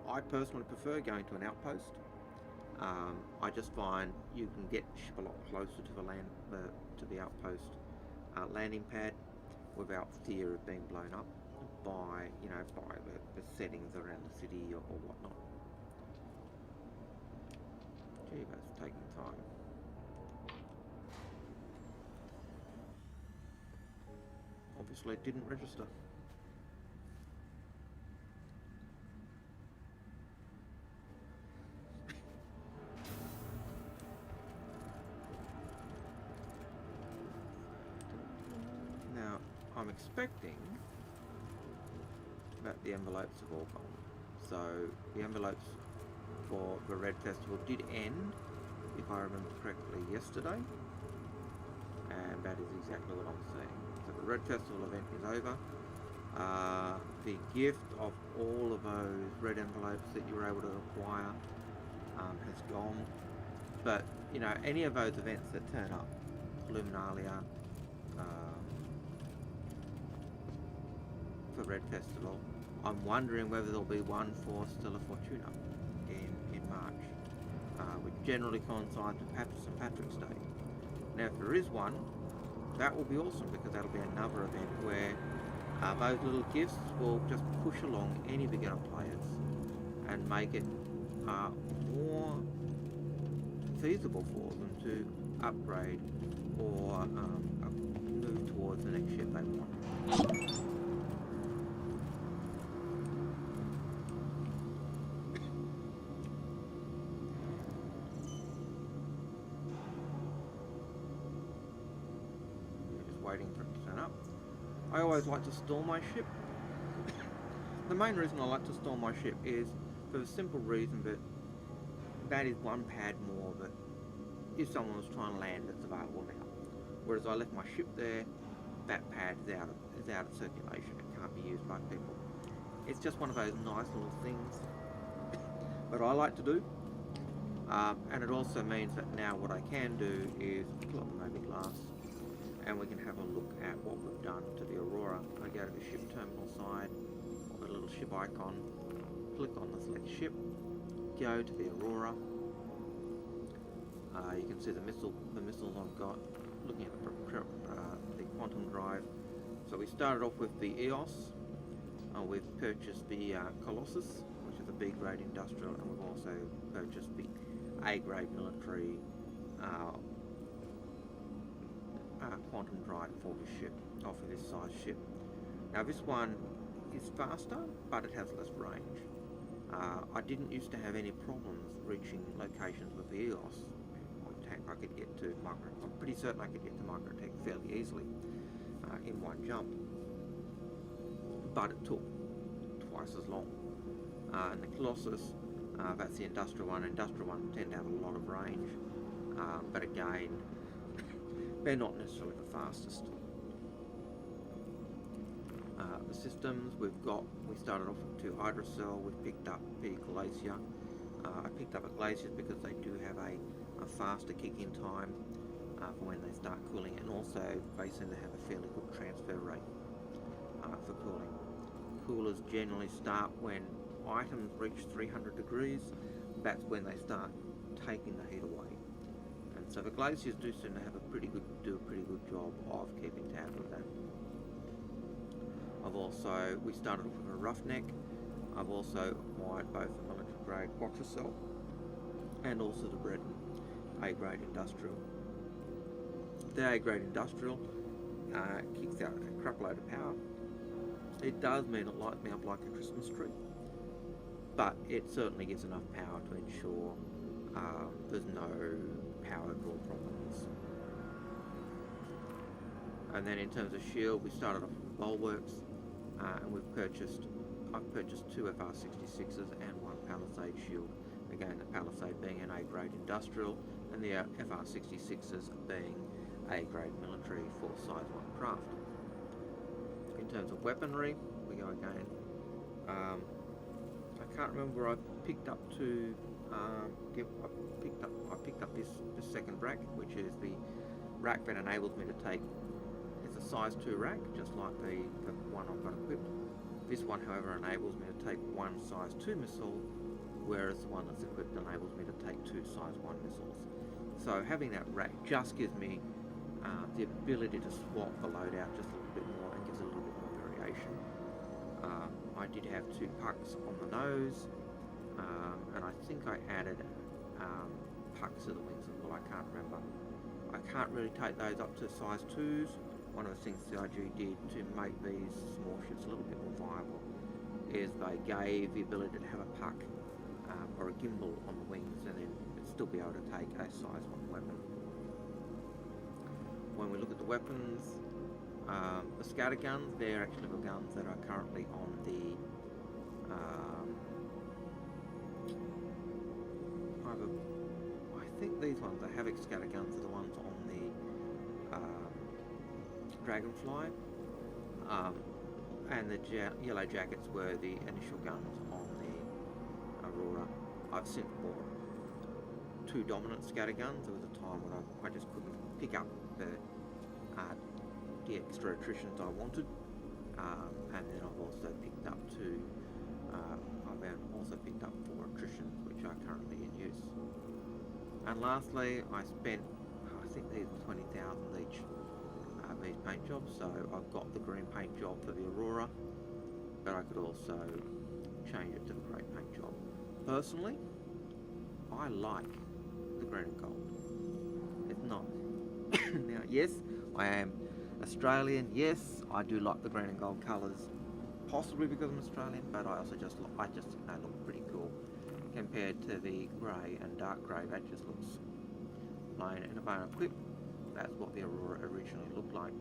I personally prefer going to an outpost. I just find you can get the ship a lot closer to the outpost landing pad without fear of being blown up by the settings around the city or whatnot. Gee, that's taking time. Obviously it didn't register. Now, I'm expecting that the envelopes have all gone. So the envelopes for the Red Festival did end, if I remember correctly, yesterday, and that is exactly what I'm seeing. So the Red Festival event is over. The gift of all of those red envelopes that you were able to acquire has gone. But any of those events that turn up, Luminalia, for Red Festival, I'm wondering whether there'll be one for Stella Fortuna in March, which generally coincides with St. Patrick's Day. Now, if there is one, that will be awesome, because that'll be another event where those little gifts will just push along any beginner players and make it more feasible for them to upgrade or move towards the next ship they want. Waiting for it to turn up. I always like to store my ship. The main reason I like to store my ship is for the simple reason that that is one pad more that if someone was trying to land, it's available now. Whereas I left my ship there, that pad is out of circulation. It can't be used by people. It's just one of those nice little things that I like to do. And it also means that now what I can do is pull up the movie glass, and we can have a look at what we've done to the Aurora. I go to the ship terminal side, or the little ship icon, click on the select ship, go to the Aurora. You can see the missiles I've got, looking at the quantum drive. So we started off with the EOS, we've purchased the Colossus, which is a B grade industrial, and we've also purchased the A grade military quantum drive for this ship, or for this size ship. Now this one is faster, but it has less range. I didn't used to have any problems reaching locations with the EOS. I could get to I'm pretty certain I could get to Microtech fairly easily in one jump, but it took twice as long. And the Colossus, that's the industrial one. Industrial ones tend to have a lot of range, but again, they're not necessarily the fastest. The systems we started off with 2 Hydrocell. We've picked up the Glacier. I picked up a Glacier because they do have a faster kick-in time for when they start cooling, and also they seem to have a fairly good transfer rate for cooling. Coolers generally start when items reach 300 degrees. That's when they start taking the heat away. And so the Glaciers do seem to have a pretty good job of keeping tabs with that. We started off with a Roughneck. I've also acquired both the military grade Quattrocell and also the Breton A grade industrial. The A grade industrial kicks out a crap load of power. It does mean it lights me up like a Christmas tree, but it certainly gives enough power to ensure there's no power draw problems. And then in terms of shield, we started off with bulwarks, and I've purchased 2 FR66s and 1 Palisade shield. Again, the Palisade being an A-grade industrial, and the FR66s being A-grade military for size 1 craft. In terms of weaponry, we go again. I can't remember where I picked up to. I picked up this second rack, which is the rack that enables me to take. It's a size 2 rack, just like the one I've got equipped. This one, however, enables me to take 1 size 2 missile, whereas the one that's equipped enables me to take 2 size 1 missiles. So having that rack just gives me the ability to swap the loadout just a little bit more and gives a little bit more variation. I did have 2 pucks on the nose, and I think I added pucks to the wings as well. I can't remember. I can't really take those up to size 2s. One of the things CIG did to make these small ships a little bit more viable is they gave the ability to have a puck or a gimbal on the wings, and then still be able to take a size 1 weapon. When we look at the weapons, the scatter guns, they're actually the guns that are currently on the I think these ones, the Havoc scatter guns, are the ones on the Dragonfly, and the Yellow Jackets were the initial guns on the Aurora. I've since bought 2 dominant scatter guns. There was a time when I just couldn't pick up the extra attritions I wanted, and then I've also picked up 4 attritions, which are currently in use. And lastly, I spent, I think these were 20,000 each, these paint jobs. So I've got the green paint job for the Aurora, but I could also change it to the grey paint job. Personally, I like the green and gold. It's not. Now, yes, I am Australian. Yes, I do like the green and gold colours, possibly because I'm Australian, but I also just think they look pretty cool compared to the grey and dark grey. That just looks plain. And if I equip, that's what the Aurora originally looked like.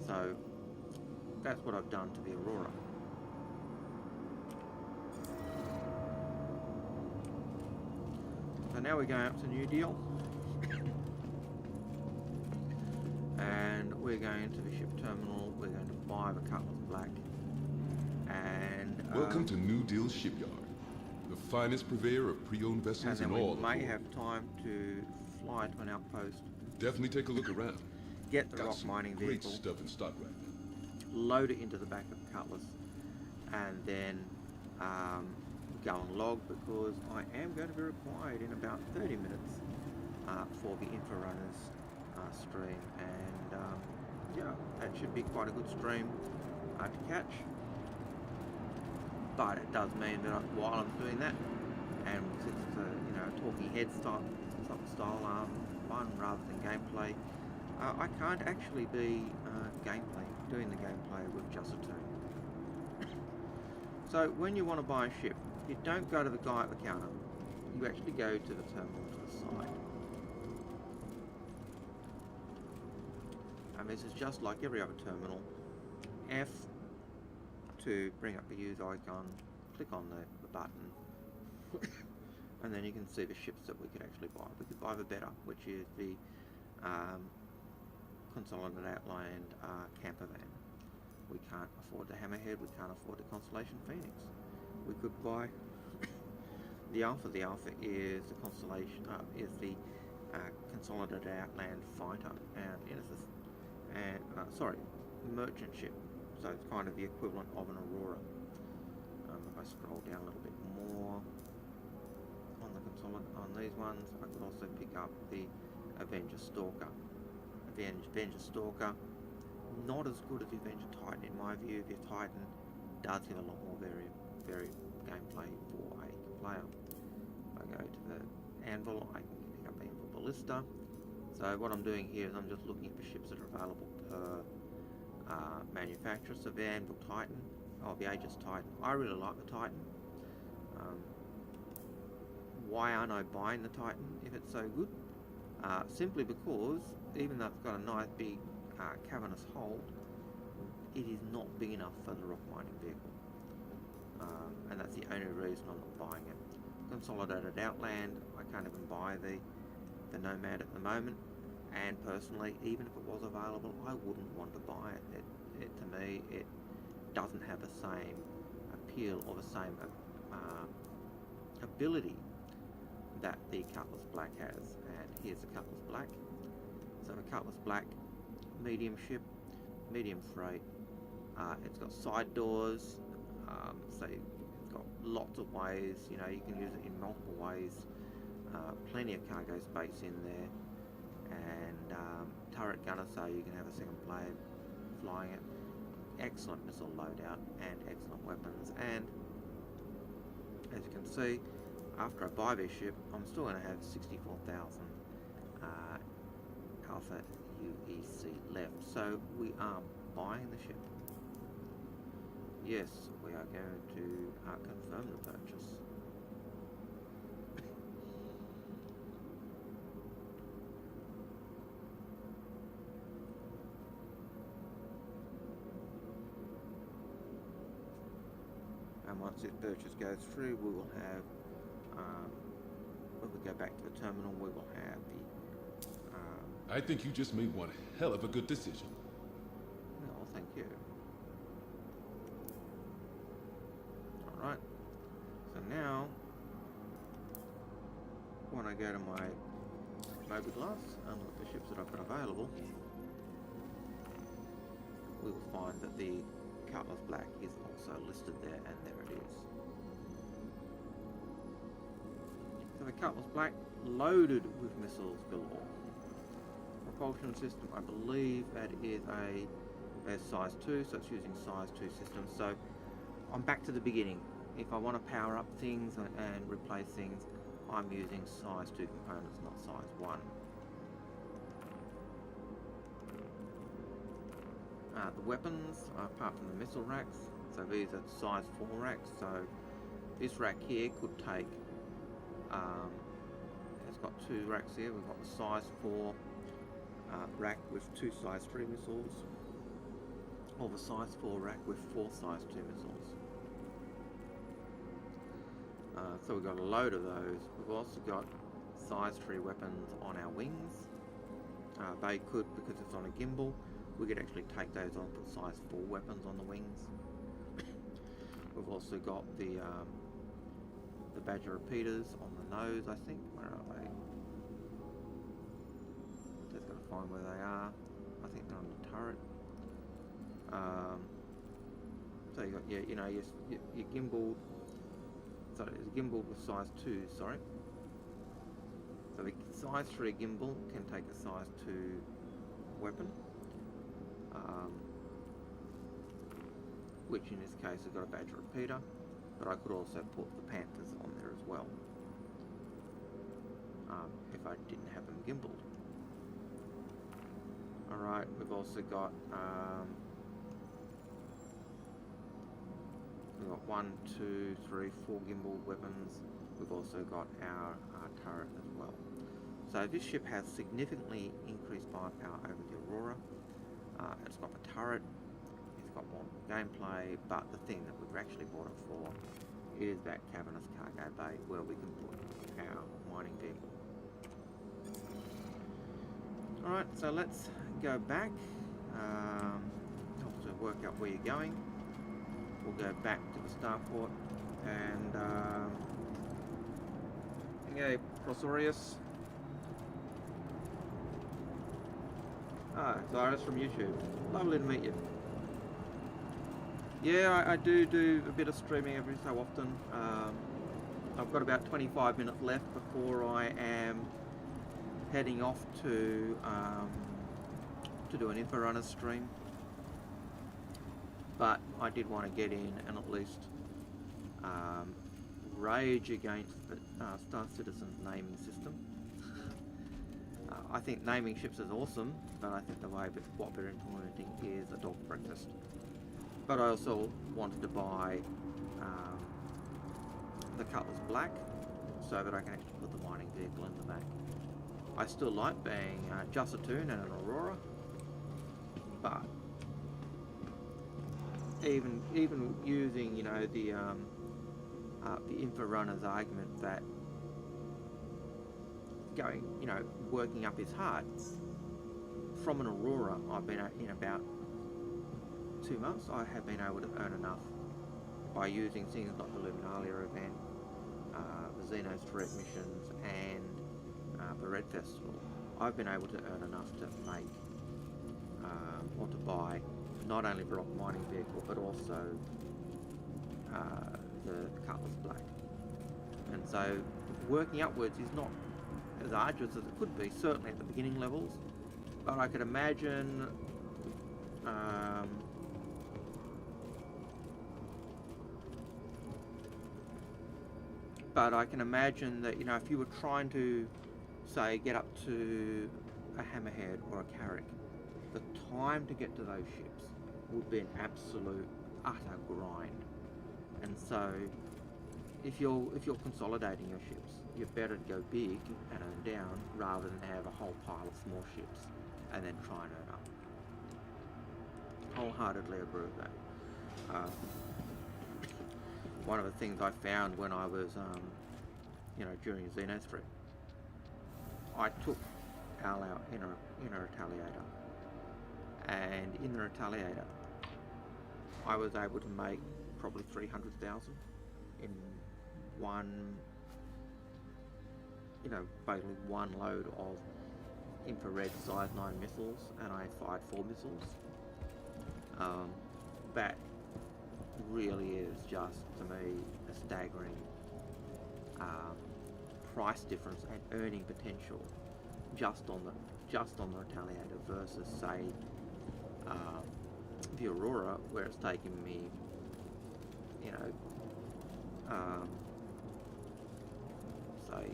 So that's what I've done to the Aurora. So now we're going up to New Deal. And we're going to the ship terminal. We're going to buy the Cutlass Black. And welcome to New Deal Shipyard, the finest purveyor of pre-owned vessels in all of we may have time to fly to an outpost. Definitely take a look around. Get the Got rock some mining great vehicle, stuff in stock right now. load it into the back of the Cutlass, and then go and log, because I am going to be required in about 30 minutes for the Infrarunners stream, and yeah, that should be quite a good stream to catch. But it does mean that while I'm doing that, and since it's a talking head style fun rather than gameplay, I can't actually be doing the gameplay with Jusatoon. So when you want to buy a ship, you don't go to the guy at the counter. You actually go to the terminal to the side. And this is just like every other terminal. F to bring up the use icon, click on the button, and then you can see the ships that we could actually buy. We could buy the better, which is the Consolidated Outland camper van. We can't afford the Hammerhead, we can't afford the Constellation Phoenix. We could buy the Alpha. The Alpha is the Consolidated Outland fighter, merchant ship. So it's kind of the equivalent of an Aurora. If I scroll down a little bit more on these ones, I could also pick up the Avenger Stalker. Avenger Stalker, not as good as the Avenger Titan in my view. The Titan does give a lot more varied gameplay for a player. If I go to the Anvil, I can pick up the Anvil Ballista. So what I'm doing here is I'm just looking at the ships that are available per manufacturer. So the Anvil Titan, the Aegis Titan. I really like the Titan. Why aren't I buying the Titan if it's so good? simply because even though it's got a nice big cavernous hold, it is not big enough for the rock mining vehicle, and that's the only reason I'm not buying it. Consolidated Outland, I can't even buy the Nomad at the moment, and personally, even if it was available, I wouldn't want to buy it. To me, it doesn't have the same appeal or the same ability that the Cutlass Black has. And here's the Cutlass Black. So the Cutlass Black, medium ship, medium freight. It's got side doors, so it's got lots of ways. You know, you can use it in multiple ways. Plenty of cargo space in there, and turret gunner, so you can have a second player flying it. Excellent missile loadout and excellent weapons. And as you can see, after I buy this ship, I'm still going to have 64,000 Alpha UEC left. So we are buying the ship. Yes, we are going to confirm the purchase. And once this purchase goes through, we will have, when we go back to the terminal, we will have the... I think you just made one hell of a good decision. Well, thank you. Alright, so now, when I go to my mobiGlas and look at the ships that I've got available, we will find that the Cutlass Black is also listed there, and there it is. So the Cutlass Black, loaded with missiles galore. Propulsion system, I believe that is a size 2, so it's using size 2 systems. So I'm back to the beginning. If I want to power up things and replace things, I'm using size 2 components, not size 1. The weapons, apart from the missile racks, so these are size 4 racks. So this rack here could take, it's got 2 racks here. We've got the size 4 rack with 2 size 3 missiles, or the size 4 rack with 4 size 2 missiles. So we've got a load of those. We've also got size 3 weapons on our wings. They could, because it's on a gimbal, we could actually take those on and put size 4 weapons on the wings. We've also got the Badger repeaters on the nose, I think. Where are they? Just gotta find where they are. I think they're on the turret. So you got, yeah, you know, your gimbal. Sorry, it's a gimbal with size 2. Sorry. So the size 3 gimbal can take a size 2 weapon. Which in this case has got a Badger repeater, but I could also put the Panthers on there as well, if I didn't have them gimbaled. Alright, we've also got we've got 1, 2, 3, 4 gimbal weapons. We've also got our turret as well. So this ship has significantly increased firepower over the Aurora. It's got the turret, it's got more gameplay, but the thing that we've actually bought it for is that cavernous cargo bay where we can put our mining vehicle. Alright, so let's go back to work out where you're going. We'll go back to the starport and okay, Australis. Cyrus from YouTube. Lovely to meet you. Yeah, I do a bit of streaming every so often. I've got about 25 minutes left before I am heading off to do an Info stream. But I did want to get in and at least rage against the Star Citizen's naming system. I think naming ships is awesome, but I think the way that what they're implementing is a dog breakfast. But I also wanted to buy the Cutlass Black so that I can actually put the mining vehicle in the back. I still like being Jusatoon and an Aurora, but even using, you know, the infra runner's argument that going, you know, working up is hard. From an Aurora, I've been in about 2 months. I have been able to earn enough by using things like the Luminalia event, the Xenos threat missions, and the Red Festival. I've been able to earn enough to make or to buy not only the rock mining vehicle but also the Cutlass Black. And so working upwards is not as arduous as it could be, certainly at the beginning levels, but I could imagine that, you know, if you were trying to, say, get up to a Hammerhead or a Carrack, the time to get to those ships would be an absolute utter grind. And so if you're consolidating your ships, you're better to go big and earn down rather than have a whole pile of small ships and then try and earn up. Wholeheartedly agree with that. One of the things I found when I was, you know, during Xenos threat, I took our inner Retaliator, and in the Retaliator, I was able to make probably 300,000 in one, you know, basically one load of infrared size 9 missiles, and I fired 4 missiles. That really is just, to me, a staggering price difference and earning potential just on the Retaliator versus, say, the Aurora, where it's taken me, you know, say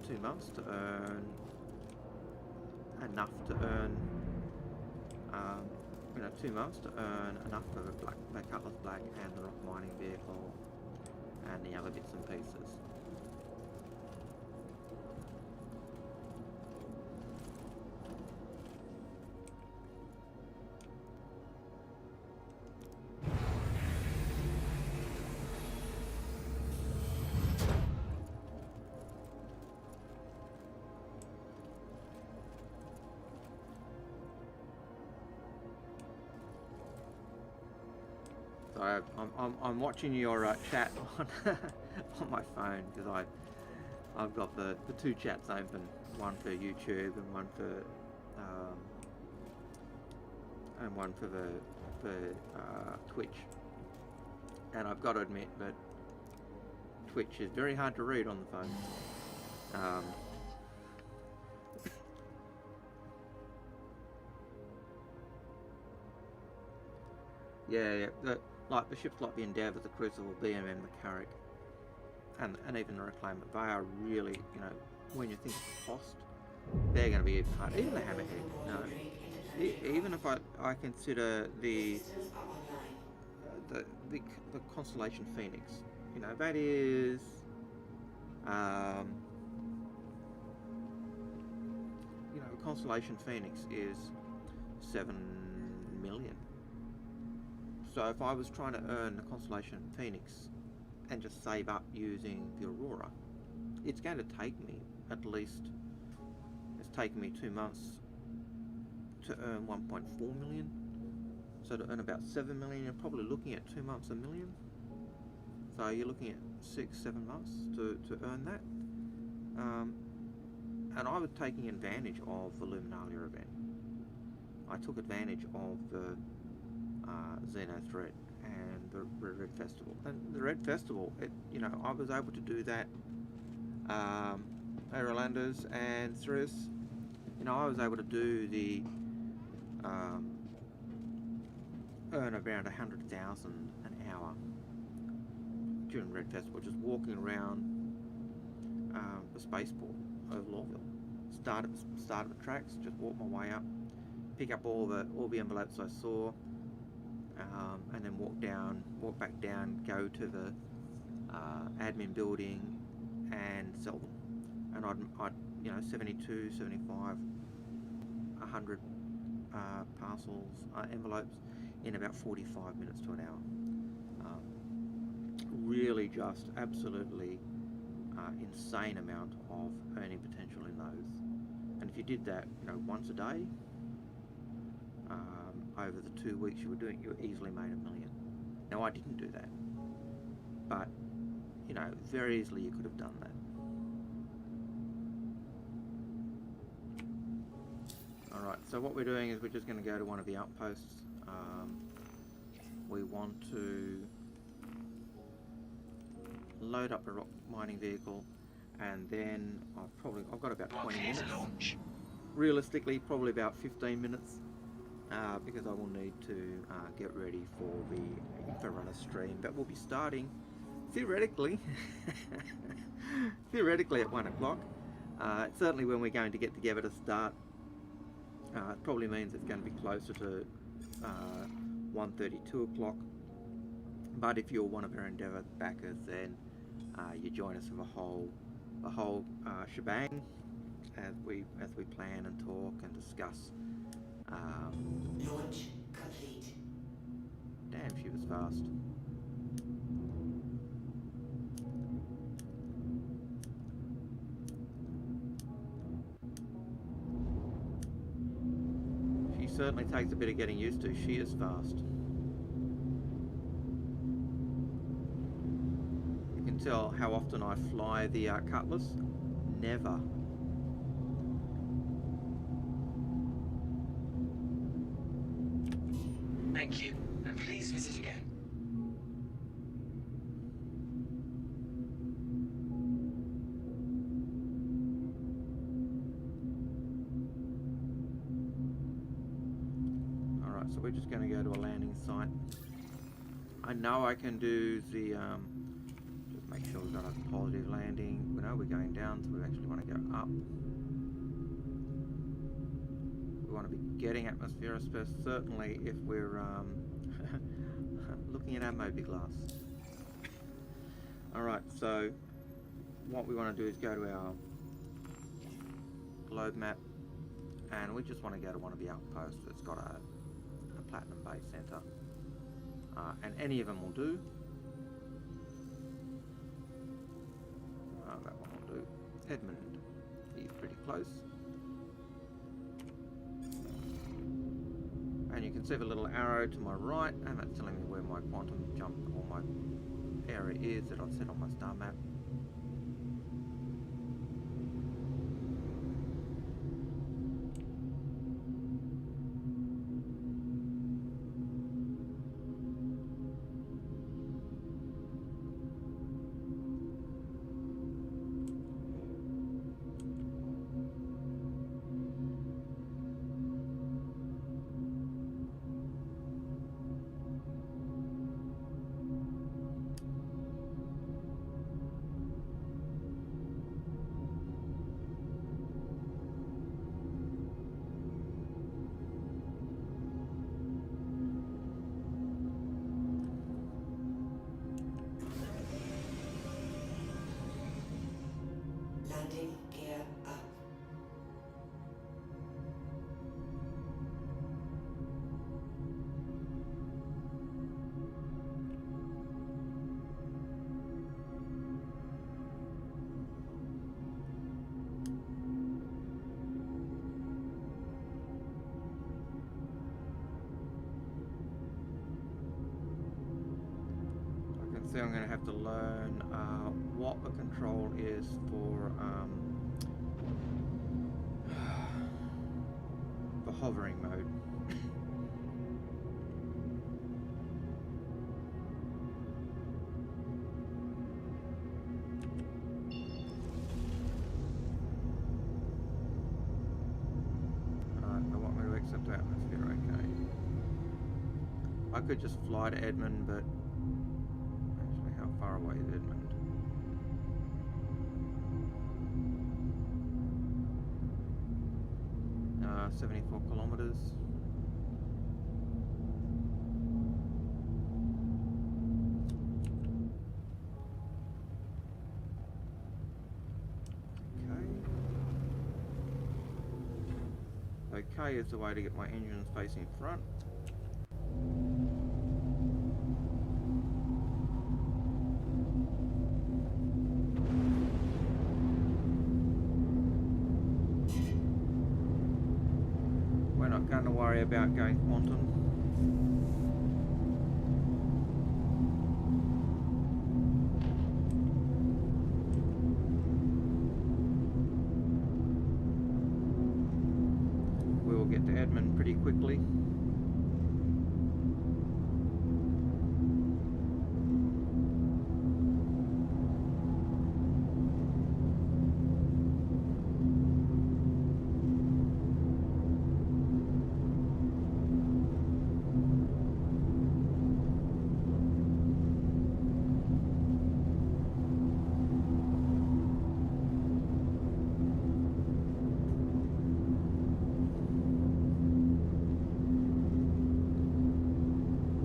2 months to earn enough to earn, you know, 2 months to earn enough for the Cutlass Black and the rock mining vehicle and the other bits and pieces. So I'm watching your chat on on my phone because I've got the 2 chats open, one for YouTube and one for Twitch. And I've got to admit that Twitch is very hard to read on the phone. Yeah. Like the ships like the Endeavour, the Crucible, BMM, the Carrack, and even the Reclaimer, they are really, you know, when you think of the cost, they're going to be even hard. Even the Hammerhead, you know, even if I consider the Constellation Phoenix, you know, that is, you know, the Constellation Phoenix is 7 million. So if I was trying to earn the Constellation Phoenix and just save up using the Aurora, it's going to take me at least, it's taken me 2 months to earn 1.4 million. So to earn about 7 million, you're probably looking at 2 months $1 million. So you're looking at 6-7 months to earn that. And I was taking advantage of the Luminalia event. I took advantage of the Xeno threat and the Red Festival. And the Red Festival, you know, I was able to do that. Aerolanders and Cirrus, you know, I was able to do the earn around 100,000 an hour during Red Festival, just walking around the spaceport of Lorville. Start at the tracks, just walk my way up, pick up all the envelopes I saw, and then walk back down, go to the admin building and sell them. And I'd you know, 72, 75, 100 parcels, envelopes in about 45 minutes to an hour. Really just absolutely insane amount of earning potential in those. And if you did that, you know, once a day, over the 2 weeks you were doing, you easily made $1 million. Now I didn't do that, but you know, very easily you could have done that. Alright, so what we're doing is we're just going to go to one of the outposts. We want to load up a rock mining vehicle, and then I've got about 20 minutes. Realistically, probably about 15 minutes, because I will need to get ready for the Info stream that will be starting theoretically at 1 o'clock. Certainly when we're going to get together to start, it probably means it's going to be closer to 1:30, 2 o'clock. But if you're one of our Endeavour backers, then you join us for the whole shebang as we plan and talk and discuss. Launch complete. Damn, she was fast. She certainly takes a bit of getting used to. She is fast. You can tell how often I fly the Cutlass. Never. Thank you, and please visit again. Alright, so we're just going to go to a landing site. I know I can do the, just make sure we've got a positive landing. We know we're going down, so we actually want to go up. We want to be getting atmosphere, certainly if we're looking at our Moby glass. Alright, so what we want to do is go to our globe map, and we just want to go to one of the outposts that's got a platinum base center. And any of them will do. That one will do. Edmund, he's pretty close. And you can see the little arrow to my right, and that's telling me where my quantum jump or my area is that I've set on my star map. Landing gear up. So I'm going to have to learn what the control is for hovering mode. Alright, I want me to accept the atmosphere, okay. I could just fly to Edmund, but actually how far away is Edmund? 74 kilometers. Okay. okay is the way to get my engines facing front. We're not going to worry about going quantum. We'll get to admin pretty quickly.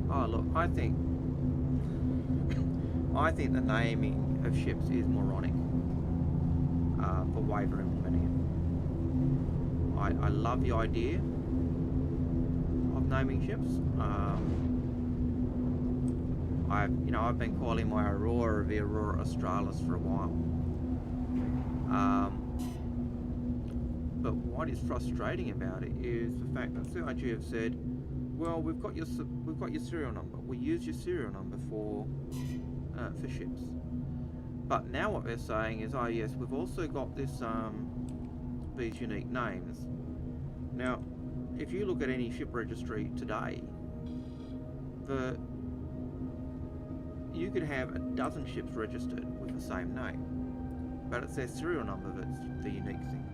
Oh look, I think the naming of ships is moronic for waiver implementing it. I love the idea of naming ships. I've been calling my Aurora the Aurora Australis for a while. But what is frustrating about it is the fact that CIG have said, well, we've got your serial number. We use your serial number for ships. But now what they're saying is, oh yes, we've also got this these unique names. Now, if you look at any ship registry today, you could have a dozen ships registered with the same name, but it's their serial number that's the unique thing.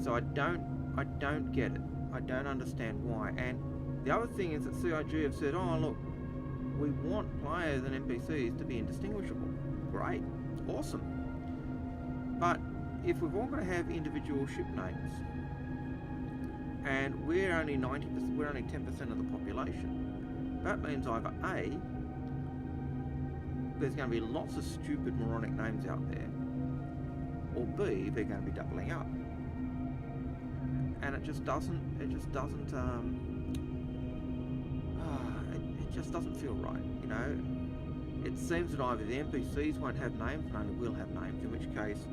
So I don't get it. I don't understand why. And the other thing is that CIG have said, oh look, we want players and NPCs to be indistinguishable. Great, awesome. But if we've all got to have individual ship names, and we're only 90%, we're only 10% of the population, that means either A, there's going to be lots of stupid moronic names out there, or B, they're going to be doubling up. And it just doesn't feel right, you know. It seems that either the NPCs won't have names, and only we'll have names, in which case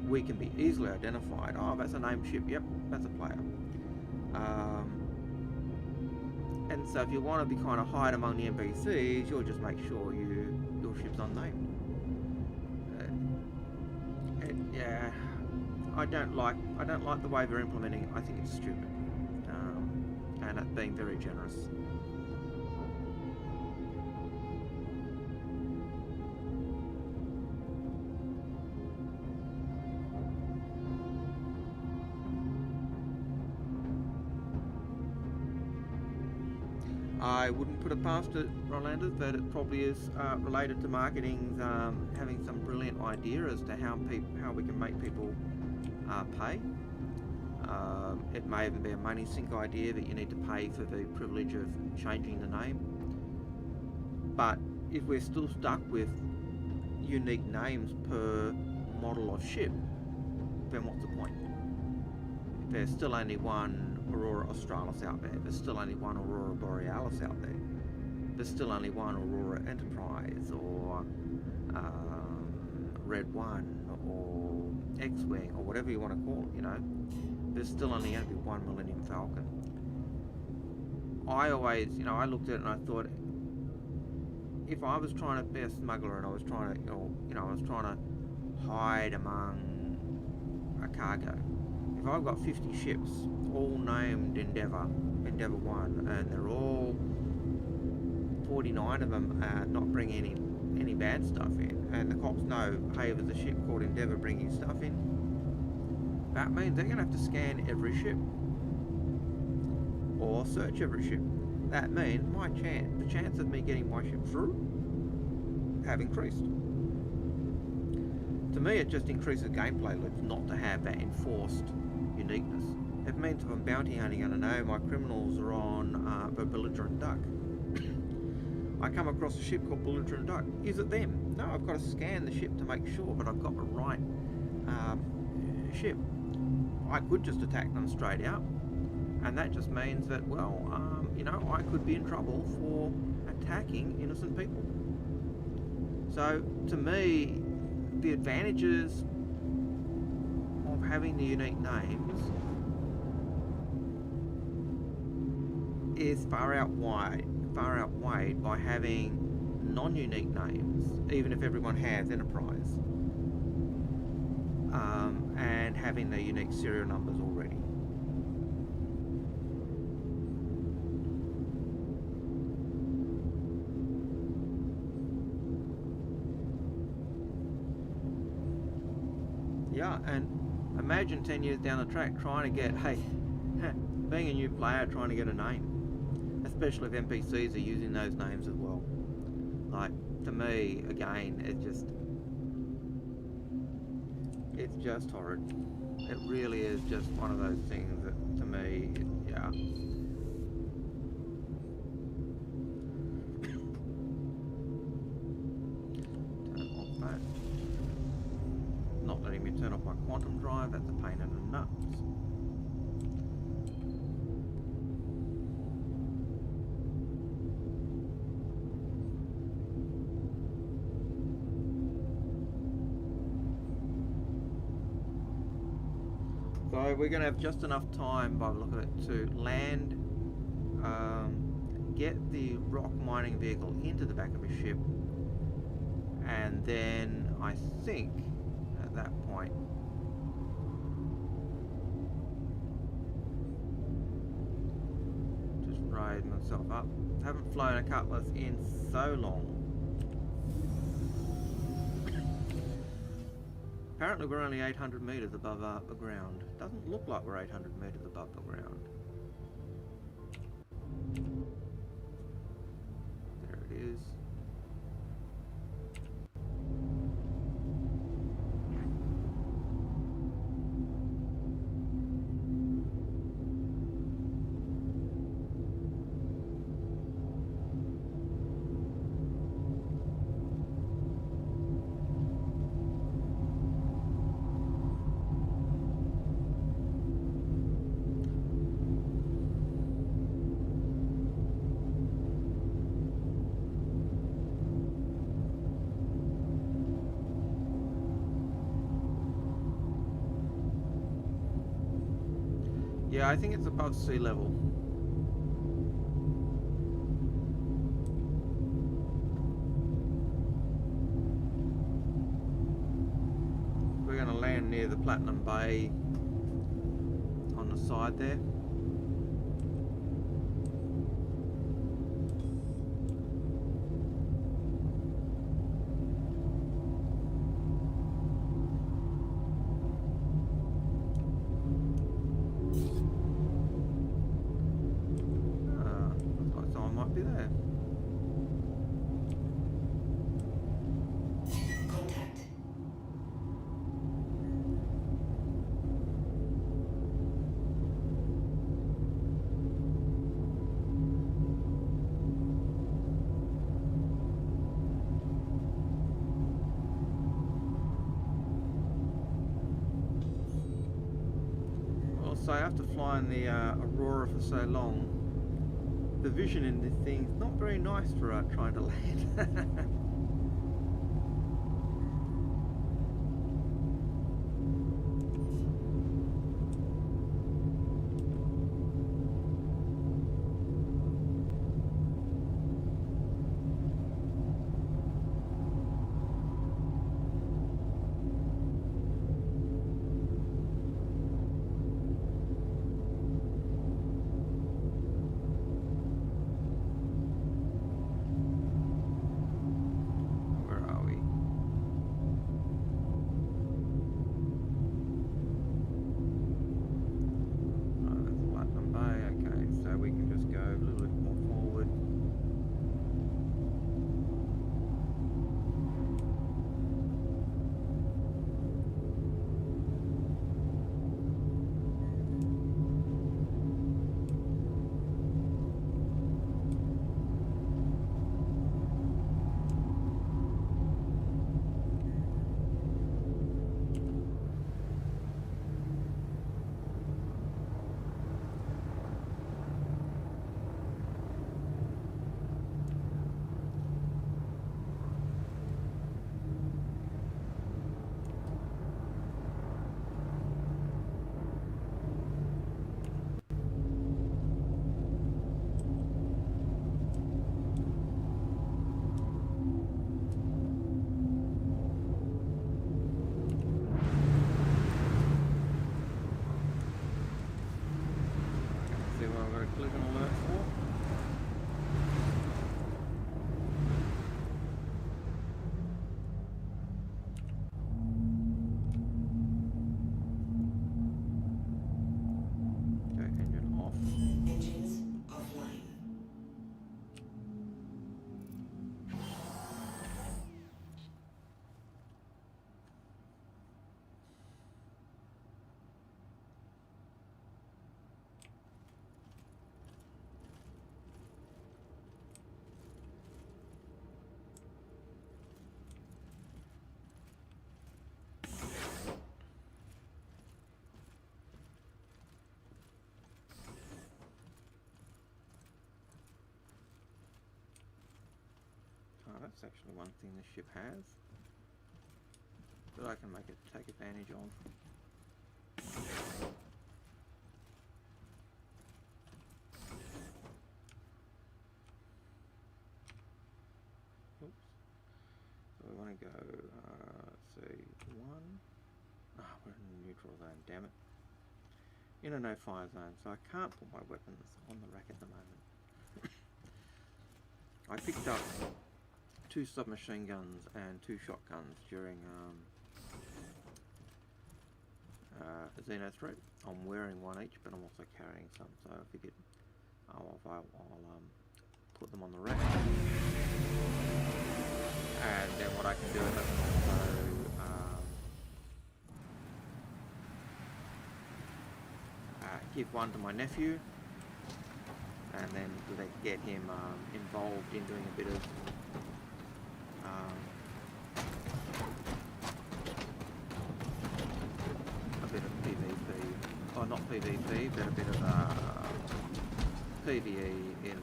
we can be easily identified. Oh, that's a named ship, yep, that's a player. And so if you want to be kind of hide among the NPCs, you'll just make sure your ship's unnamed. Yeah, I don't like the way they're implementing it. I think it's stupid, and it's being very generous. I wouldn't put it past it, Rolanders, that it probably is related to marketing, having some brilliant idea as to how we can make people pay. It may even be a money sink idea that you need to pay for the privilege of changing the name. But if we're still stuck with unique names per model of ship, then what's the point? There's still only one Aurora Australis out there. There's still only one Aurora Borealis out there. There's still only one Aurora Enterprise or Red One or X-Wing or whatever you want to call it, you know. There's still only going to be one Millennium Falcon. I always, you know, I looked at it and I thought, if I was trying to be a smuggler and I was trying to, I was trying to hide among a cargo, if I've got 50 ships, all named Endeavour 1, and they're all 49 of them not bringing any bad stuff in, and the cops know, hey, there's a ship called Endeavour bringing stuff in, that means they're going to have to scan every ship or search every ship. That means the chance of me getting my ship through have increased. To me, it just increases gameplay loops not to have that enforced uniqueness. It means if I'm bounty hunting and I know my criminals are on the belligerent duck, I come across a ship called belligerent duck. Is it them? No, I've got to scan the ship to make sure that I've got the right ship. I could just attack them straight out, and that just means that, well, you know, I could be in trouble for attacking innocent people. So, to me, the advantages of having the unique names is far outweighed by having non-unique names, even if everyone has Enterprise, and having their unique serial numbers already. Yeah, and imagine 10 years down the track trying to get, hey, being a new player trying to get a name, especially if NPCs are using those names as well. Like, to me, again, it's just horrid. It really is just one of those things that, to me, yeah. Turn off that. Not letting me turn off my quantum drive, that's a pain in the nuts. So we're going to have just enough time, by the look of it, to land, get the rock mining vehicle into the back of a ship, and then I think at that point just raise myself up. Haven't flown a Cutlass in so long. Apparently we're only 800 meters above the ground. Doesn't look like we're 800 meters above the ground. There it is. Yeah, I think it's above sea level. We're going to land near the Platinum Bay on the side there. So after flying the Aurora for so long, the vision in this thing's not very nice for trying to land. collision alert for. Okay, engine off. Engines offline. Oh, that's actually one thing the ship has that I can make it take advantage of. Oops. So we want to go, let's see, one. Ah, we're in neutral zone, damn it. In a no-fire zone, so I can't put my weapons on the rack at the moment. I picked up 2 submachine guns and 2 shotguns during Xeno Threat. I'm wearing one each, but I'm also carrying some, so I figured I'll put them on the rack. And then what I can do is I can also give one to my nephew, and then get him involved in doing a bit of PvP, or not PvP, but a bit of PvE in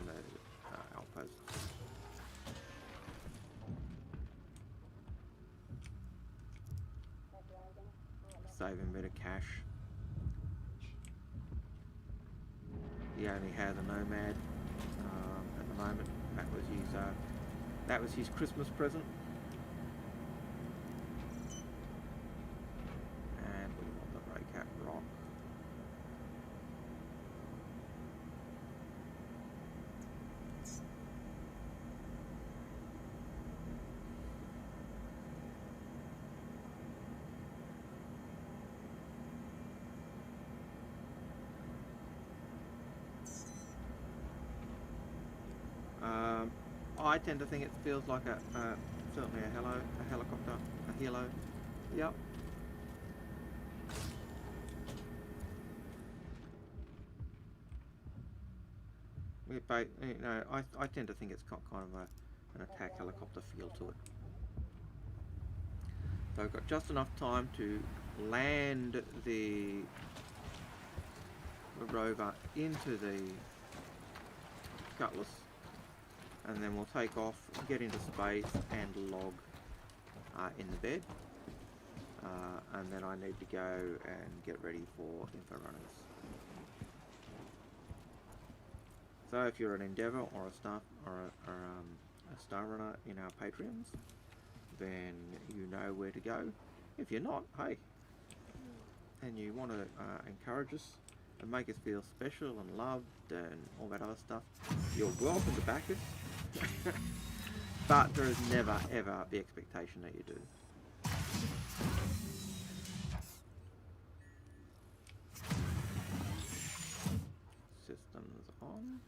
the outpost. Saving a bit of cash. He only has a Nomad at the moment. That was his Christmas present. And we want the breakout rock. I tend to think it feels like certainly a helicopter, a helo. Yep. I tend to think it's got kind of an attack helicopter feel to it. So I've got just enough time to land the rover into the Cutlass, and then we'll take off, get into space and log in the bed, and then I need to go and get ready for info runners. So if you're an Endeavour or a Star Runner in our Patreons, then you know where to go. If you're not, hey, and you want to encourage us and make us feel special and loved and all that other stuff, you're welcome to back us. But there is never ever the expectation that you do. Systems on.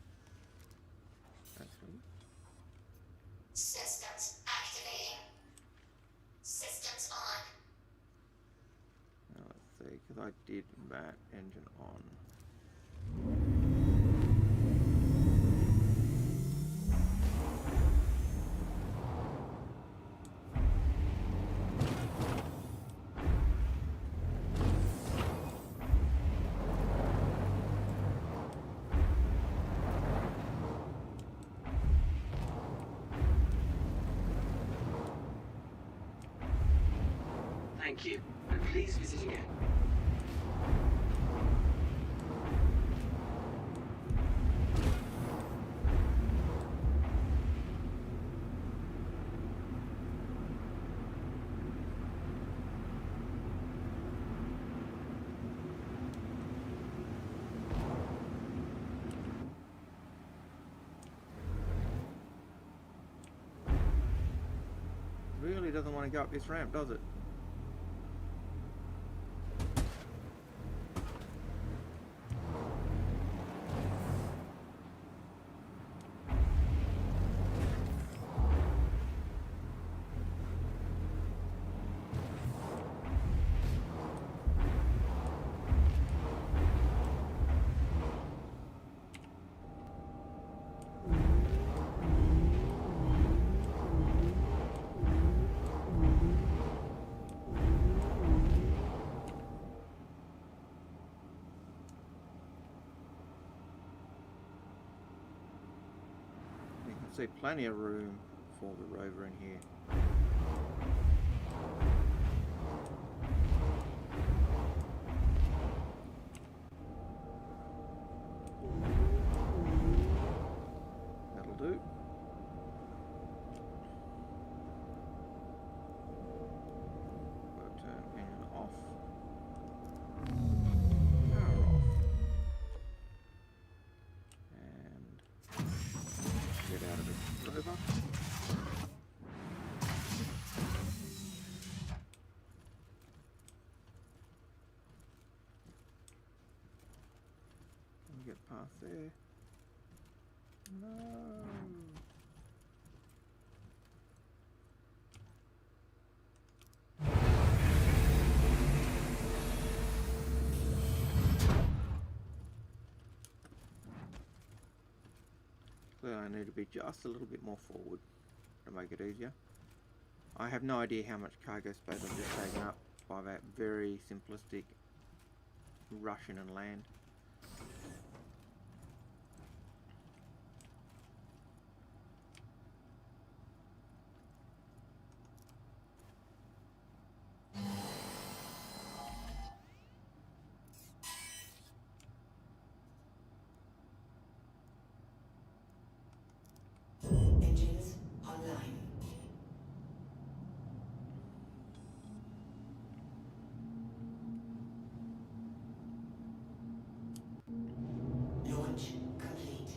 Actually. Systems activating. Systems on. Now let's see, because I did that engine on. Thank you, and please visit again. really doesn't want to go up this ramp, does it? See plenty of room for the rover in here. That'll do. We'll turn engine off. Power off. And get out of the rover. And get past there. No. Clearly I need to be just a little bit more forward to make it easier. I have no idea how much cargo space I've just taken up by that very simplistic rush in and land. Engines online. Launch complete.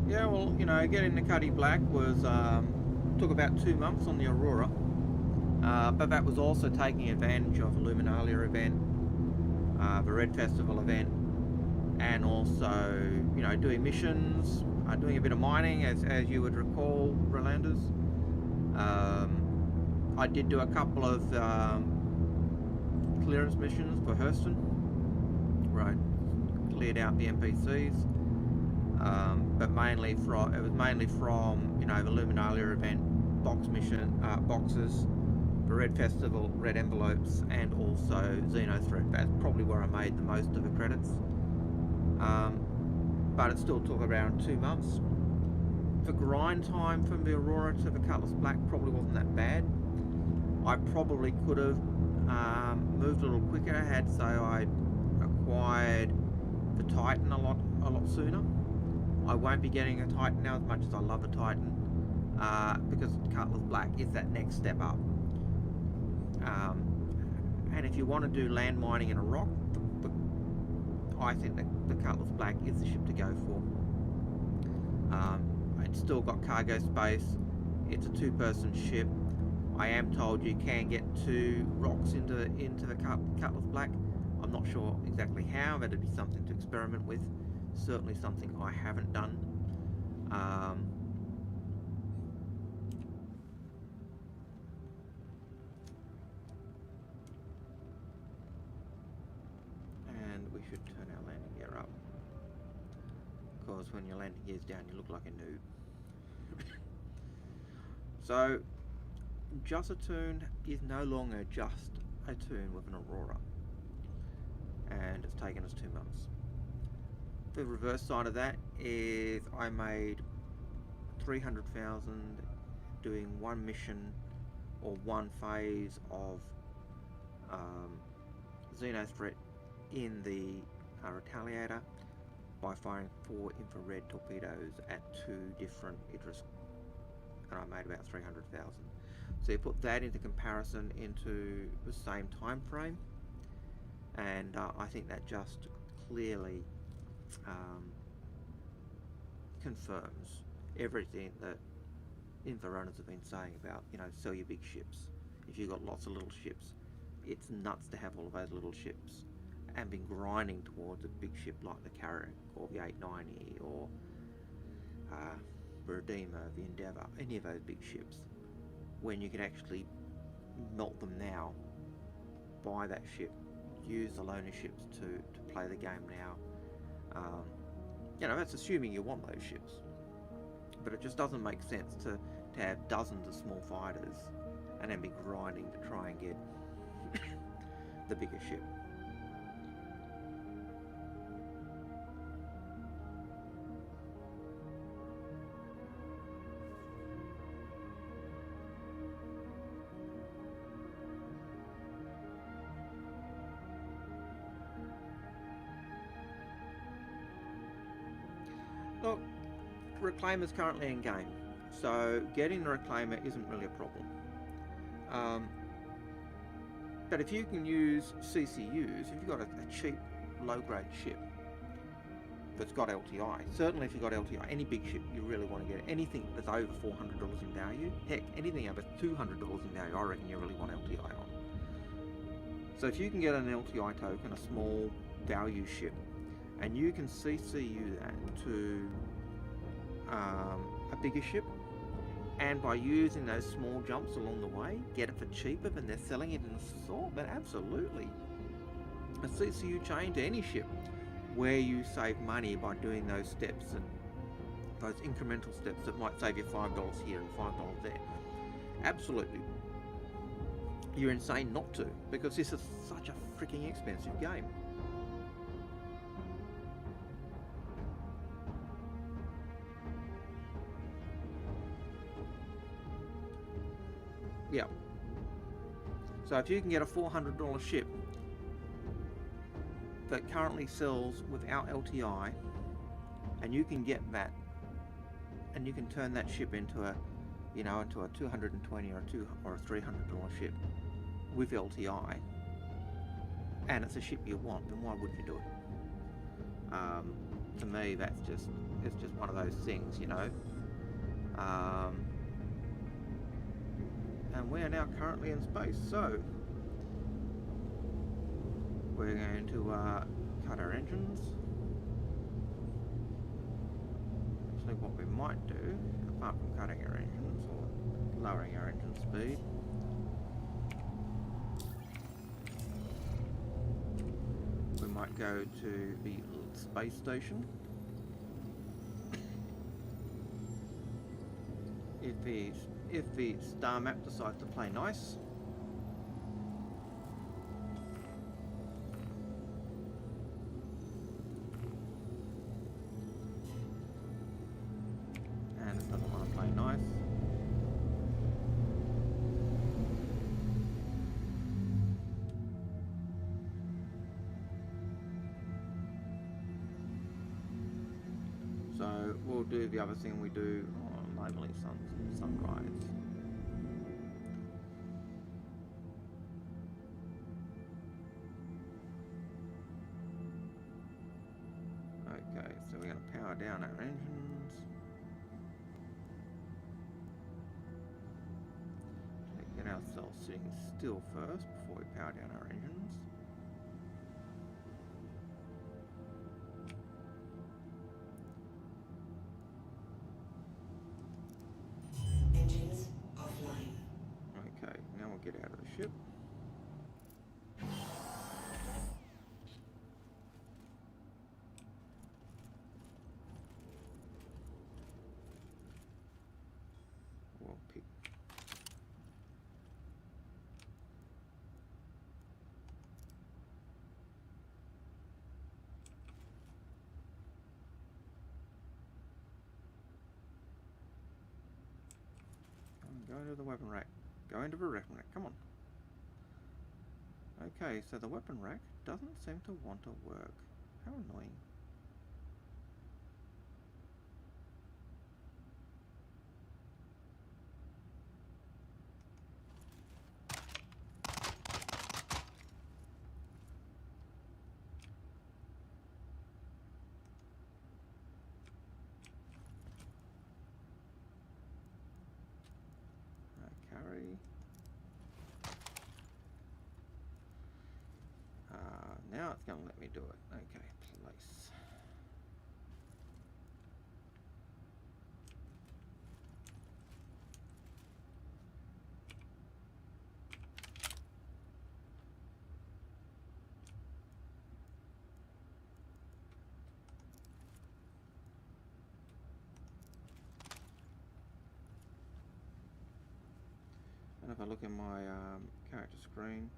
Yeah, well, you know, getting the Cuddy Black was took about 2 months on the Aurora, but that was also taking advantage of the Luminalia event, the Red Festival event, and also, you know, doing missions, doing a bit of mining, as you would recall, Rolanders. I did do a couple of clearance missions for Hurston, where I cleared out the NPCs. But mainly it was mainly from, you know, the Luminalia event, box mission, boxes, the Red Festival, Red Envelopes, and also Xenothreat. That's probably where I made the most of the credits. But it still took around 2 months. The grind time from the Aurora to the Cutlass Black probably wasn't that bad. I probably could have moved a little quicker had, say, I acquired the Titan a lot sooner. I won't be getting a Titan now as much as I love the Titan, because Cutlass Black is that next step up. And if you want to do land mining in a rock, I think that the Cutlass Black is the ship to go for. It's still got cargo space. It's a 2-person ship. I am told you can get 2 rocks into the Cutlass Black. I'm not sure exactly how. That'd be something to experiment with. Certainly something I haven't done. up. Because when your landing gear's down, you look like a noob. So, Jusatoon is no longer just a toon with an Aurora. And it's taken us 2 months. The reverse side of that is I made 300,000 doing one mission or one phase of Xeno threat in the Retaliator by firing 4 infrared torpedoes at 2 different Idris, and I made about 300,000. So you put that into comparison into the same time frame, and I think that just clearly confirms everything that info runners have been saying about, you know, sell your big ships. If you've got lots of little ships, it's nuts to have all of those little ships, and been grinding towards a big ship like the Carrack or the 890 or the Redeemer, the Endeavour, any of those big ships, when you can actually melt them now, buy that ship, use the loaner ships to play the game now. You know, that's assuming you want those ships, but it just doesn't make sense to have dozens of small fighters and then be grinding to try and get the bigger ship. Look, Reclaimer's currently in game, so getting the Reclaimer isn't really a problem. But if you can use CCUs, if you've got a cheap, low-grade ship that's got LTI, certainly if you've got LTI, any big ship, you really want to get it. Anything that's over $400 in value, heck, anything over $200 in value, I reckon you really want LTI on. So if you can get an LTI token, a small value ship, and you can CCU that to a bigger ship, and by using those small jumps along the way, get it for cheaper than they're selling it in the store, then absolutely. A CCU chain to any ship where you save money by doing those steps and those incremental steps that might save you $5 here and $5 there. Absolutely. You're insane not to, because this is such a freaking expensive game. Yeah. So if you can get a $400 ship that currently sells without LTI, and you can get that, and you can turn that ship into a, you know, into a $220 or a $300 ship with LTI, and it's a ship you want, then why wouldn't you do it? To me, it's just one of those things, you know. And we are now currently in space, so we're going to cut our engines. Actually, what we might do, apart from cutting our engines or lowering our engine speed, we might go to the space station. If the star map decides to play nice, and it doesn't want to play nice, so we'll do the other thing we do on labeling sunrise. Okay, so we're going to power down our engines. Get ourselves sitting still first before we power down our engines. Engines offline. Okay, now we'll get out of the ship. pick. Go into the weapon rack. Go into the weapon rack. Come on. Okay, so the weapon rack doesn't seem to want to work. How annoying. Carry. Now it's going to let me do it. Okay, place. And if I look in my character screen,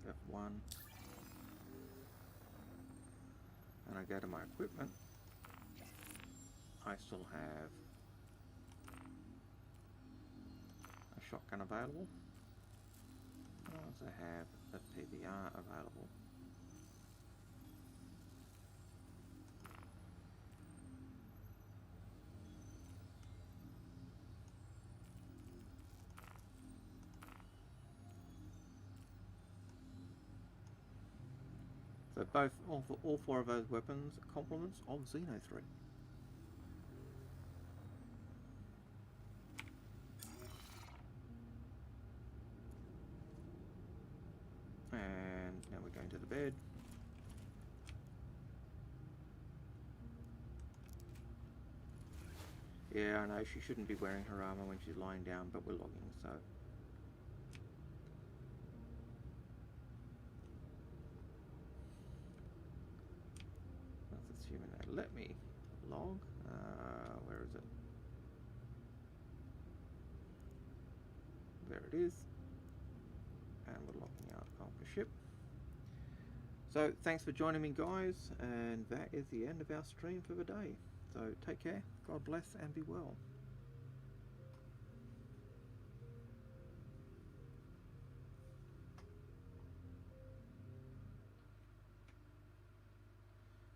F1, and I go to my equipment, I still have a shotgun available. I also have a PBR available. So all four of those weapons are complements of Xeno 3. And now we're going to the bed. Yeah, I know she shouldn't be wearing her armor when she's lying down, but we're logging, so. Let's assume they let me log. Where is it? There it is. And we're logging out of the ship. So thanks for joining me, guys, and that is the end of our stream for the day. So take care, God bless, and be well.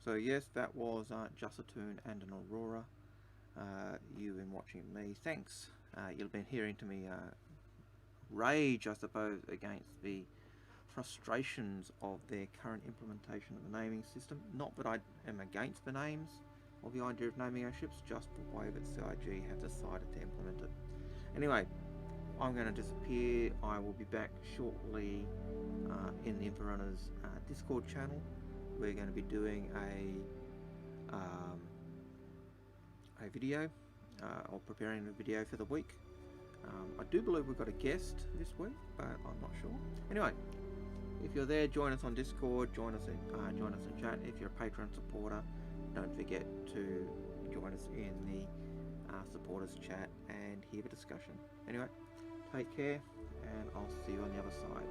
So yes, that was Jusatoon and an Aurora. You've been watching me. Thanks. You've been hearing to me rage, I suppose, against the frustrations of their current implementation of the naming system. Not that I am against the names or the idea of naming our ships, just the way that CIG have decided to implement it. Anyway, I'm going to disappear. I will be back shortly in the Inforunners Discord channel. We're going to be doing a video, or preparing a video for the week. I do believe we've got a guest this week, but I'm not sure. Anyway, if you're there, join us on Discord, join us in chat. If you're a Patreon supporter, don't forget to join us in the supporters chat and hear the discussion. Anyway, take care, and I'll see you on the other side.